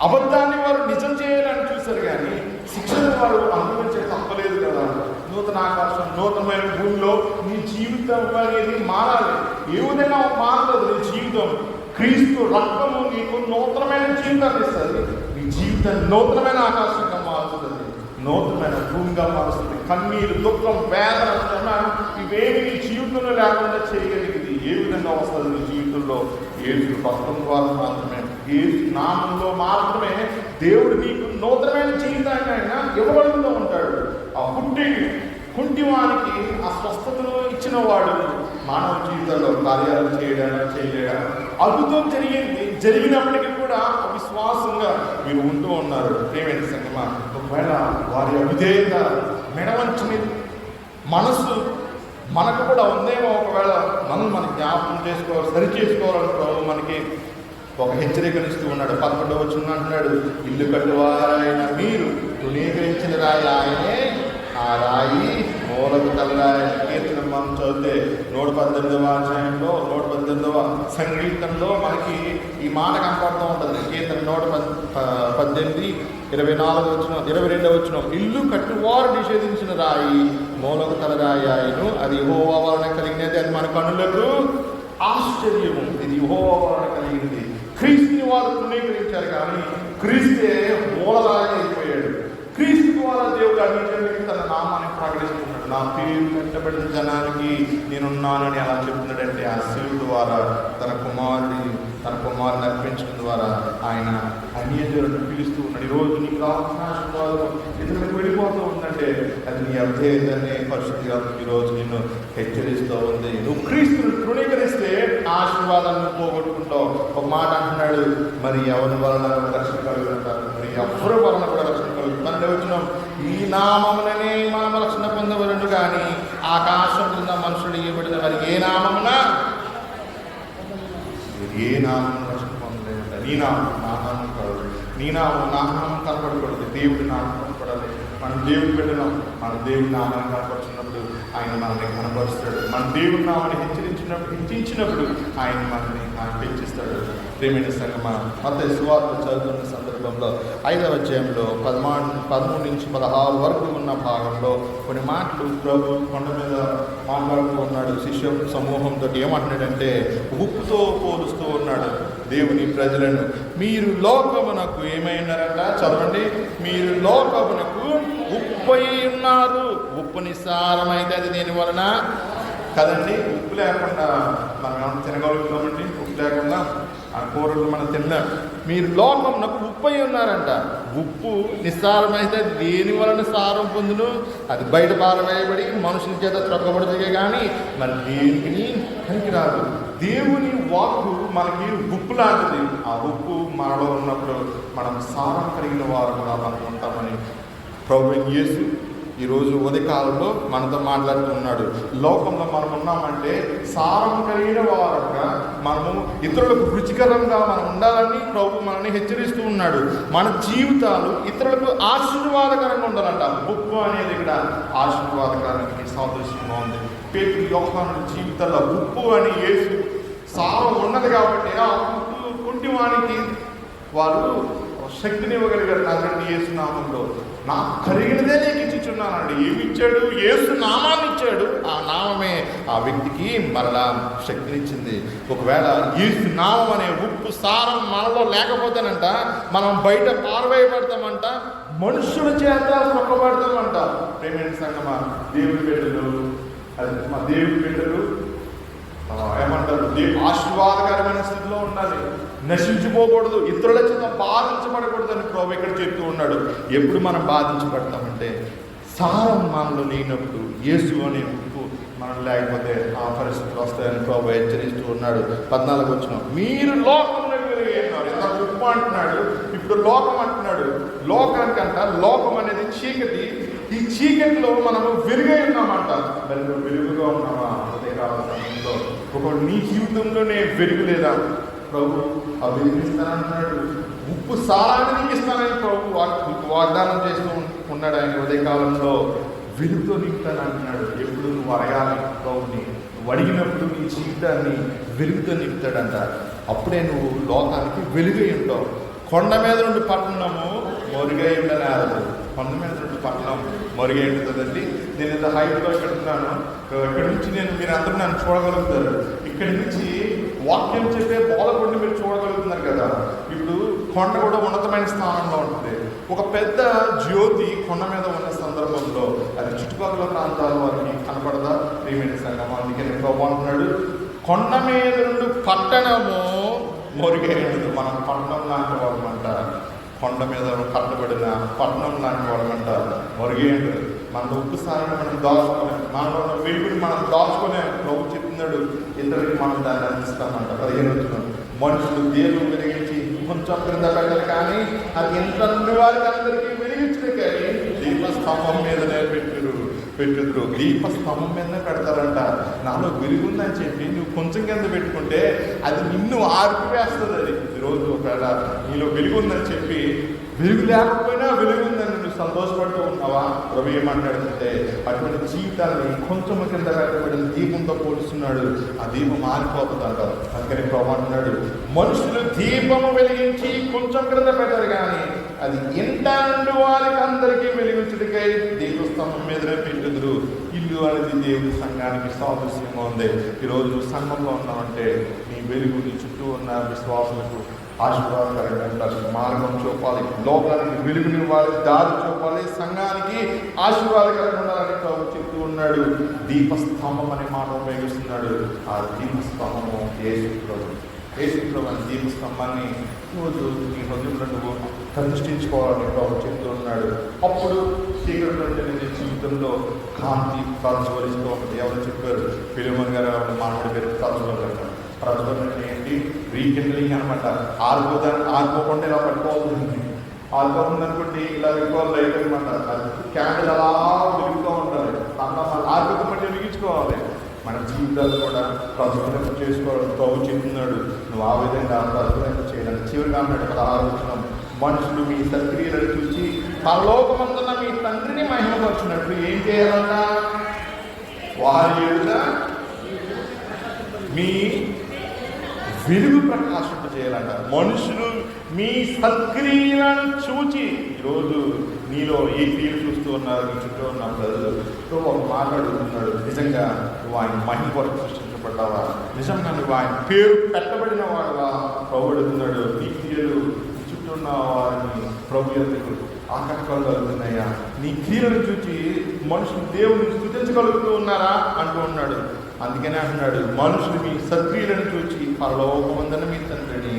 అబద్ధాన్ని వారు నిజం చేయాలని చూశారు కానీ శిక్షను వారు అనుభవించే తప్పలేదు కదా. నూతన ఆకాశం నూతనమైన భూమిలో నీ జీవితం అనేది మారాలి. ఏ విధంగా మారలేదు నీ జీవితం. క్రీస్తు రక్తము నీకు నూతనమైన జీవితాన్ని ఇస్తుంది. నీ జీవితం నూతనమైన ఆకాశంగా మారుతుంది, నూతనమైన భూమిగా మారుస్తుంది. కన్నీరు, దుఃఖం, వేదన, శ్రమ ఇవేమి నీ జీవితంలో లేకుండా చేయగలిగింది ఏ విధంగా వస్తుంది నీ జీవితంలో? యేసు రక్తం ద్వారా మాత్రమే, యేసు నామంలో మాత్రమే దేవుడు నీకు నూతనమైన జీవితాన్ని ఆయన ఇవ్వబడుతూ ఉంటాడు. ఆ కుంటివానికి ఆ స్వస్థతను ఇచ్చిన వాడు మానవ జీవితంలో కార్యాలు చేయలేడా? అద్భుతం జరిగినప్పటికీ కూడా అవిశ్వాసంగా మీరు ఉంటూ ఉన్నారు. ప్రియమైన సంగమా, ఒకవేళ వారి అవిధేయత, మెడవంచని మనసు మనకు కూడా ఉందేమో. ఒకవేళ మనం జ్ఞాపకం చేసుకోవాలి, సరి చేసుకోవాలనుకో మనకి ఒక హెచ్చరికనిస్తూ ఉన్నాడు. 11వ వచనం అంటున్నాడు, ఇల్లు కట్టువారైన మీరు తృణీకరించిన రాయి ఆయనే, ఆ రాయి మూలకు తలరాయి. కీర్తన మనం చదివితే 118వ అధ్యాయంలో 118వ సంగీతంలో మనకి ఈ మాట కనపడుతూ ఉంటుంది. కీర్తన 118, 24వ వచనం, 22వ వచనం, ఇల్లు కట్టువారు నిషేధించిన రాయి మూలకు తలరాయి ఆయను, అది యెహోవా వలన కలిగినది, అది మన కన్నులకు ఆశ్చర్యము. ఇది యెహోవా వలన కలిగింది. క్రీస్తుని వారు తృణీకరించారు కానీ క్రీస్తే మూలరాయి అయిపోయాడు. క్రీస్తు ద్వారా దేవుడు అన్నిటికీ తన నామాన్ని ప్రకటిస్తున్నాడు. నా పేరు పెట్టబడిన జనానికి నేనున్నానని ఎలా చెప్తున్నాడంటే ఆ శివుడు ద్వారా తన కుమారుని అర్పించడం ద్వారా ఆయన అన్యజనులను పిలుస్తూ ఉన్నాడు. ఈరోజు నీకు కావాల్సిన ఆశీర్వాదం ఇతరులకు వెళ్ళిపోతూ ఉందంటే అది నీ అభ్యర్థనే పరిస్థితిగా ఈరోజు నిన్ను హెచ్చరిస్తూ ఉంది. నువ్వు క్రీస్తుని తృణీకరిస్తే ఆశీర్వాదాన్ని పోగొట్టుకుంటావు. ఒక మాట అంటున్నాడు, మరి ఎవరి వలన రక్షణ కలుగుతారు, మరి ఎవరి వలన కూడా రక్షణ కలుగుతుంది. ఈ నామముననే మనం రక్షణ పొందవలను కానీ ఆకాశం కింద మనుషులు ఇవ్వబడిన మరి ఏ నామమున రక్షణ పొందలేదంట. నీ నామం నా నామం కాదు, నీ నామం నా నామం కనపడకూడదు, దేవుడి నామం కనపడాలి. మనం దేవుడి పెట్టినాం, మన దేవుడి నామాన్ని కనపడుతున్నప్పుడు ఆయన మనల్ని కనపరుస్తాడు. మన దేవుడి నామాన్ని హెచ్చించినప్పుడు ఆయన మనల్ని పెంచిస్తాడు. ప్రేమైన సంగమా, మత్తయి సువార్త చదువుతున్న సందర్భంలో 5వ అధ్యాయంలో 13 నుంచి 16 వరకు ఉన్న భాగంలో కొన్ని మాటలు ప్రభు కొండ మీద మాట్లాడుతూ ఉన్నాడు. శిష్య సమూహంతో ఏమంటున్నాడంటే ఉప్పుతో పోలుస్తూ ఉన్నాడు దేవుని ప్రజలను. మీరు లోకమునకు ఏమైనారంట, చదవండి, మీరు లోకమునకు ఉప్పై ఉన్నారు. ఉప్పు నిస్సారమైతే అది దేని వలన కదండి. ఉప్పు లేకుండా మనం ఏమన్నా తినగలుగుతామండి? ఉప్పు లేకుండా ఆ కూరలు మనం తిన్నాం. మీరు లోకంలోకి ఉప్పు అయి ఉన్నారంట. ఉప్పు నిస్సారమైతే దేని వలన సారం పొందును? అది బయట పారవేయబడి మనుషుల చేత త్రొక్కబడుతుంది కానీ మరి దేనికి పనికిరాదు. దేవుని వాక్కు మనకి ఉప్పు లాంటిది. ఆ ఉప్పు మనలో ఉన్నప్పుడు మనం సారం కలిగిన వారుగా మనం ఉంటామని ప్రభువైన యేసు ఈరోజు ఉదయకాలంలో మనతో మాట్లాడుతున్నాడు. లోకంలో మనం ఉన్నామంటే సారం కలిగిన వారుగా మనము ఇతరులకు రుచికరంగా మనం ఉండాలని ప్రభు మనల్ని హెచ్చరిస్తూ ఉన్నాడు. మన జీవితాలు ఇతరులకు ఆశీర్వాదకరంగా ఉండాలంట. ఉప్పు అనేది ఇక్కడ ఆశీర్వాదకరానికి సాదృశ్యంగా ఉంది. పేతురు యోహాను జీవితంలో ఉప్పు అని యేసు సారం ఉన్నది కాబట్టి ఆ ఉప్పు కుంటివానికి వారు శక్తిని ఇవ్వగలిగారు. నజరేయుడైన యేసు నామంలో నాకు కలిగినదే నీకు ఇచ్చిచున్నానండి. ఏమి ఇచ్చాడు? యేసు నామాన్ని ఇచ్చాడు. ఆ నామమే ఆ వ్యక్తికి మరలా శక్తినిచ్చింది. ఒకవేళ యేసు నామం అనే ఉప్పు సారం మనలో లేకపోతేనంట మనం బయట పారవేయబడతామంట, మనుషుల చేత మొక్కబడతామంట. ప్రేమైన సంగమా, దేవుడి బిడ్డలు, అది మా దేవుడి బిడ్డలు ఏమన్నా ఏమంటారు, ఆశీర్వాదకరమైన స్థితిలో ఉండాలి, నశించిపోకూడదు, ఇతరుల చేత బాధించబడకూడదు అని ప్రభు ఇక్కడ చెప్తూ ఉన్నాడు. ఎప్పుడు మనం బాధించబడతామంటే సారం మనలో లేనప్పుడు, యేసు అనే ఉప్పు మనం లేకపోతే ఆ పరిస్థితులు వస్తాయని ప్రభు హెచ్చరిస్తూ ఉన్నాడు. 14 వచనం, మీరు లోకంలో వెలుగైనారు. ఇంత ఉప్పు అంటున్నాడు, ఇప్పుడు లోకం అంటున్నాడు. లోకానికంట లోకం అనేది చీకటి, ఈ చీకటిలో మనము వెలుగై ఉన్నామంట. మరి నువ్వు వెలుగుగా ఉన్నావా? ఉదయకాల సమయంలో ఒకడు నీ జీవితంలోనే వెలుగు లేదా? ప్రభు ఆ వెలుగునిస్తానంటున్నాడు. ఉప్పు సారాన్ని నీకు ఇస్తానని ప్రభు వాగ్దానం చేస్తూ ఉన్నాడు. ఆయన ఉదయకాలంలో వెలుగుతో నింపుతానంటున్నాడు. ఎప్పుడు నువ్వు అడగాలి ప్రభుని, నువ్వు అడిగినప్పుడు నీ జీవితాన్ని వెలుగుతో నింపుతాడంట. అప్పుడే నువ్వు లోకానికి వెలుగై ఉంటావు. కొండ మీద నుండి పట్టణము మొరుగై ఉండనేరదు. కొండ మీద నుండి పట్టణం మొరుగై ఉంటుందండి. నేను ఇంత హైట్లో ఇక్కడ ఉన్నాను, ఇక్కడ నుంచి మీరు అందరూ నన్ను చూడగలుగుతారు. ఇక్కడి నుంచి వాక్యం చెప్పే బోధకుడిని మీరు చూడగలుగుతున్నారు కదా. ఇప్పుడు కొండ కూడా ఉన్నతమైన స్థానంలో ఉంటుంది. ఒక పెద్ద జ్యోతి కొండ మీద ఉన్న సందర్భంలో అది చుట్టుపక్కల ప్రాంతాల వారికి కనపడదా? ప్రియమైన సంఘం, అందుకని ప్రభు అంటున్నాడు, కొండ మీద నుండి పట్టణము మొరుగై ఉండదు. మనం పట్టణం లాంటి వాళ్ళమంట, కొండ మీద కట్టబడిన పట్టణం లాంటి వాళ్ళమంట, మొరుగై ఉండదు. మన ఉప్పు సారాన్ని మనం దాచుకోలేం, మనలో ఉన్న వెలుగుని మనం దాచుకోలేం. ప్రభు చెప్తున్నాడు, ఇతరులకి మనం దాన్ని అందిస్తామంట. 15 వచనం, మనుషులు దేవుని వెలిగించి కొంచెం క్రింద పెట్టారు కానీ అది ఎంత వారికి అందరికీ వెలిగించలే కానీ దీపస్తంభం మీదనే పెట్టుదురు. దీపస్తంభం మీదనే పెడతారంట. నాలో వెలుగుందని చెప్పి నువ్వు కొంచెం కింద పెట్టుకుంటే అది నిన్ను ఆర్పివేస్తుంది. అది ఈరోజు ఒకవేళ నీలో వెలుగుందని చెప్పి వెలుగు లేకపోయినా వెలుగుందని నువ్వు సంతోషపడుతూ ఉన్నావా? ప్రభు ఏమంటాడంటే అటువంటి జీవితాన్ని కొంచెం కింద పెట్టబడిన దీపంతో పోలుస్తున్నాడు. ఆ దీపం ఆరిపోతుంది అంటారు. అందుకని ప్రభు అంటున్నాడు, మనుషులు దీపము వెలిగించి కొంచెం క్రింద పెట్టారు కానీ అది ఇంట నుండి వారికి అందరికీ వెలిగించుడికై దీపస్తంభం మీదనే పెట్టుదురు. ఇల్లు అనేది దేవుడి సంఘానికి సాదృశ్యంగా ఉంది. ఈరోజు సంఘంలో ఉన్నామంటే నీ వెలుగు నీ చుట్టూ ఉన్న విశ్వాసులకు ఆశీర్వాదకరంగా ఉండాలి. మార్గం చూపాలి, లోకానికి వెలుగునివ్వాలి, దారి చూపాలి, సంఘానికి ఆశీర్వాదకరంగా ఉండాలని ప్రభు చెప్తూ ఉన్నాడు. దీపస్తంభం అనే మాట ఉపయోగిస్తున్నాడు. ఆ దీపస్తంభము యేసు ప్రభు. యేసు ప్రభు అనే దీపస్తంభాన్ని రోజు నీ హృదయంలో నువ్వు ప్రతిష్ఠించుకోవాలని ప్రభు చెప్తూ ఉన్నాడు. అప్పుడు చీకటిలో నీ జీవితంలో కాంతి ప్రజ్వలిస్తూ ఉంటుంది. ఎవరు చెప్పారు? ఫిలిమోన్ గారు మానవుడి పేరు ప్రజ్వలంటారు. ప్రజ్వలన ఏంటి? రీకెండలింగ్ అనమాట. ఆరిపోకుండా ఇలా పట్టుకోవాల్సింది. ఆరిపోతుంది అనుకోండి, ఇలా పెట్టుకోవాలి లైట్ అనమాట. అది క్యాండిల్ అలా వెలుగుతూ ఉండాలి. ఆరిపోతుంటే వెలిగించుకోవాలి. మన జీవితాలు కూడా ప్రజ్వలింప చేసుకోవడం ప్రభు చెప్తున్నాడు. నువ్వు ఆ విధంగా ప్రజ్వలింప చేయాలని. చివరిగా అన్నట్టు 16 వచనం, మనుషులు మీ సత్క్రియలను చూసి పరలోకమందున్న మీ తండ్రిని మహిమపరచున్నట్లు ఏం చేయాలంట? వారి ఎదుట మీ వెలుగు ప్రకాశింప చేయాలంట. మనుషులు మీ సత్క్రియలను చూచి, ఈరోజు నీలో ఏ క్రియలు చూస్తూ ఉన్నారు? నీ చుట్టూ ఉన్న ప్రజలు ఒక మాట్లాడుతున్నాడు, నిజంగా నువ్వు ఆయన మహిమ కొరకు సృష్టించబడ్డావా? నిజంగా నువ్వు ఆయన పేరు పెట్టబడిన వాడువా? ప్రభు అడుగుతున్నాడు, నీ క్రియలు చుట్టూ ఉన్న వారిని ప్రభు ఎందుకు ఆకట్టుకోగలుగుతున్నాయా? నీ క్రియలను చూచి మనుషులు దేవుని స్తుతించగలుగుతూ ఉన్నారా అంటూ ఉన్నాడు. అందుకనే అంటున్నాడు, మనుషులు మీ సత్క్రియలను చూచి పరలోకమందున మీ తండ్రిని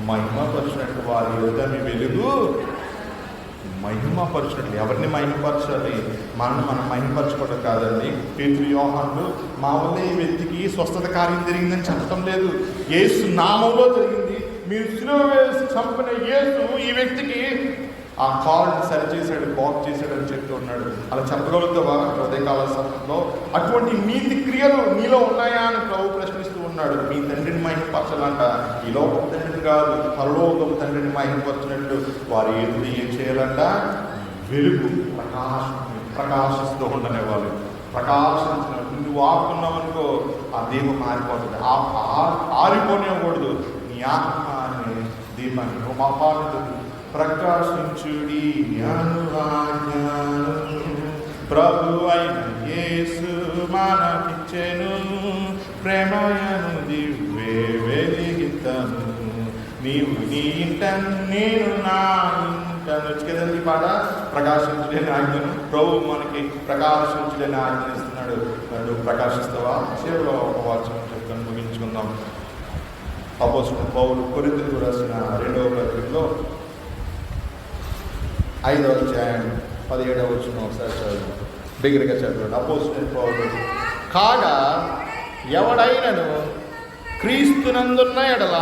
మహిమపరచినట్టు వారి యొక్క మీ వెలుగు మహిమపరచినట్లు. ఎవరిని మహిమపరచాలి? మనం మహిమపరచుకోవడం కాదండి. పేతురు యోహానులు మా వల్ల ఈ వ్యక్తికి స్వస్థత కార్యం జరిగిందని చెప్పడం లేదు, యేసు నామంలో జరిగింది. మీరు సిలువ వేసి చంపిన యేసు ఈ వ్యక్తికి ఆ కాల్ని సరిచేశాడు, బాగు చేశాడు అని చెప్తూ ఉన్నాడు. అలా చెప్పగలుగుతావా ఉదయకాల సమయంలో? అటువంటి నీతి క్రియలు నీలో ఉన్నాయా అని ప్రభు ప్రశ్నిస్తూ ఉన్నాడు. మీ తండ్రిని మహిమపరచాలంట. ఈ లోకం తండ్రిని కాదు, పరలోకం తండ్రిని మహిమపరచినట్టు వారి ఎదురు ఏం చేయాలంట? వెలుగు ప్రకాశిస్తూ ఉండనే వాళ్ళు ప్రకాశించినట్టు. నువ్వు ఆపుకున్నావనుకో ఆ దీపం ఆరిపోతుంది. ఆరిపోనివ్వకూడదు. నీ ఆత్మ అనే దీపాన్ని నువ్వు మాపాడుతుంది. ప్రకాశించుడి ప్రభు అయిన యేసు మనకిచ్చెను, ప్రేమయను దివ్వే వెలిగితను, నీవు నీ ఇంట నేను నా ఇంటను. కదండి పాట, ప్రకాశించుడని ఆజ్ఞను ప్రభు మనకి ప్రకాశించుడని ఆజ్ఞనిస్తున్నాడు. నువ్వు ప్రకాశిస్తావా? సేవలో ఒక వాచనం చెప్తాను. ముగించుకుందాం. అపోస్తలుడైన పౌలు కొరింథీయులకు రాసిన 2వ పత్రికలో 5వ అధ్యాయం 17వ వచనం ఒకసారి చదువు, దగ్గరగా చదవండి. అపోస్తలుడైన పౌలు, కాగా ఎవడైనను క్రీస్తునందున్న ఎడల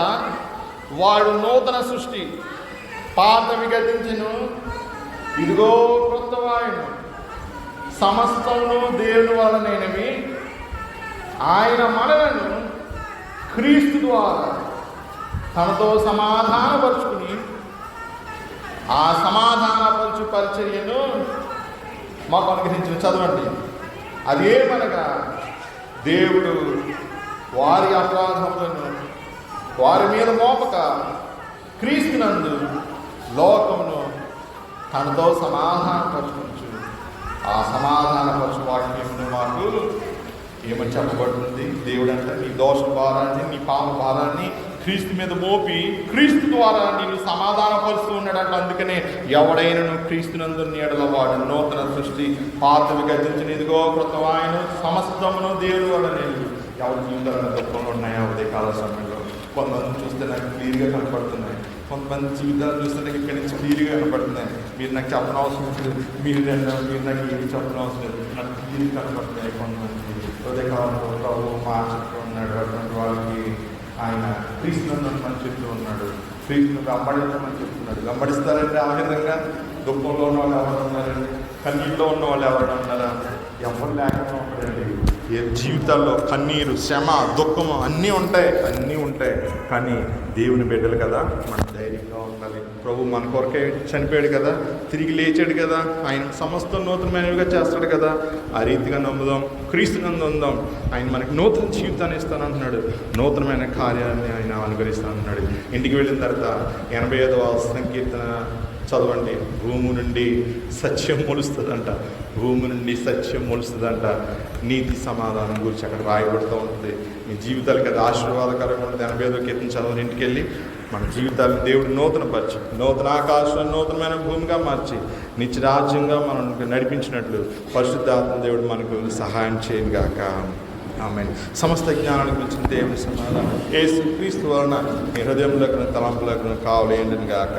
వాడు నూతన సృష్టి, పాతవి గతించెను, ఇదిగో క్రొత్తవాయెను. సమస్తమును దేవుని వలనైనవి, ఆయన మనలను క్రీస్తు ద్వారా తనతో సమాధానపరుచుకుని ఆ సమాధానపరచు పరిచర్యను మాకు అనుగ్రహించిన. చదవండి. అదేమనగా దేవుడు వారి అపరాధములను వారి మీద మోపక క్రీస్తునందు లోకమును తనతో సమాధానపరచుకుంటూ ఆ సమాధానపరచు వాక్యమును మాకు ఏమని చెప్పబడుతుంది? దేవుడు అంటే నీ దోష భారాన్ని, నీ పాప భారాన్ని క్రీస్తు మీద మోపి క్రీస్తు ద్వారా నేను సమాధానపరుస్తూ ఉన్నాడంట. అందుకనే ఎవడైనా క్రీస్తునందు నీడల వాడు నూతన సృష్టి, పాతవి గతించిన, ఇదిగో క్రొత్తవాయెను. సమస్తమును దేవుడు వల్ల నేను ఎవరి జీవితాలను దుఃఖంలో ఉన్నాయా ఉదయ కాల సమయంలో కొంతమంది చూస్తే నాకు క్లియర్గా కనపడుతున్నాయి, కొంతమంది జీవితాలు చూస్తే నాకు ఇక్కడి నుంచి క్లియర్గా కనపడుతున్నాయి. మీరు నాకు చెప్పడం అవసరం లేదు, మీరు నాకు ఏమి చెప్పడం అవసరం లేదు, నాకు క్లియర్గా కనపడుతున్నాయి. కొంతమంది ఉదయకాలంలో ప్రభు మార్చుతూ ఉన్నాడు. అటువంటి వాళ్ళకి ఆయన క్రీస్తునందు అని చెప్తూ ఉన్నాడు, క్రీస్తును వెంబడించమని చెప్తున్నాడు. వెంబడిస్తారంటే ఆ విధంగా దుఃఖంలో ఉన్న వాళ్ళు ఎవరు ఉన్నారండి? కన్నీళ్ళలో ఉన్న వాళ్ళు ఎవరైనా ఉన్నారా? ఎవరు లేకుండా ఉంటారండి. ఏ జీవితాల్లో కన్నీరు, శ్రమ, దుఃఖము అన్నీ ఉంటాయి. కానీ దేవుని బిడ్డలు కదా, మన ధైర్యంగా ఉండాలి. ప్రభు మన కొరకే చనిపోయాడు కదా, తిరిగి లేచాడు కదా, ఆయన సమస్తం నూతనమైనవిగా చేస్తాడు కదా. ఆ రీతిగా నమ్ముదాం, క్రీస్తునందు ఉందాం. ఆయన మనకి నూతన జీవితాన్ని ఇస్తానంటున్నాడు, నూతనమైన కార్యాన్ని ఆయన అనుగ్రహిస్తానంటున్నాడు. ఇంటికి వెళ్ళిన తర్వాత 85వ సంకీర్తన చదవండి. భూమి నుండి సత్యం మొలుస్తుందంట, భూమి నుండి సత్యం మొలుస్తుందంట. నీతి సమాధానం గురించి అక్కడ రాయబడుతూ ఉంటుంది. మీ జీవితాలకి అది ఆశీర్వాదకరంగా ఉంటుంది. 85వ కీర్తన చదవని ఇంటికి వెళ్ళి మన జీవితాలను దేవుడు నూతనపరిచి, నూతన ఆకాశాన్ని నూతనమైన భూమిగా మార్చి నిత్య రాజ్యంగా మనం నడిపించినట్లు పరిశుద్ధాత్మ దేవుడు మనకు సహాయం చేయను గాక. ఆమేన్. సమస్త జ్ఞానానికి వచ్చిన దేవుని సమాధానం యేసు క్రీస్తు వలన మీ హృదయంలోకి తలంపులకు కావలేండును గాక.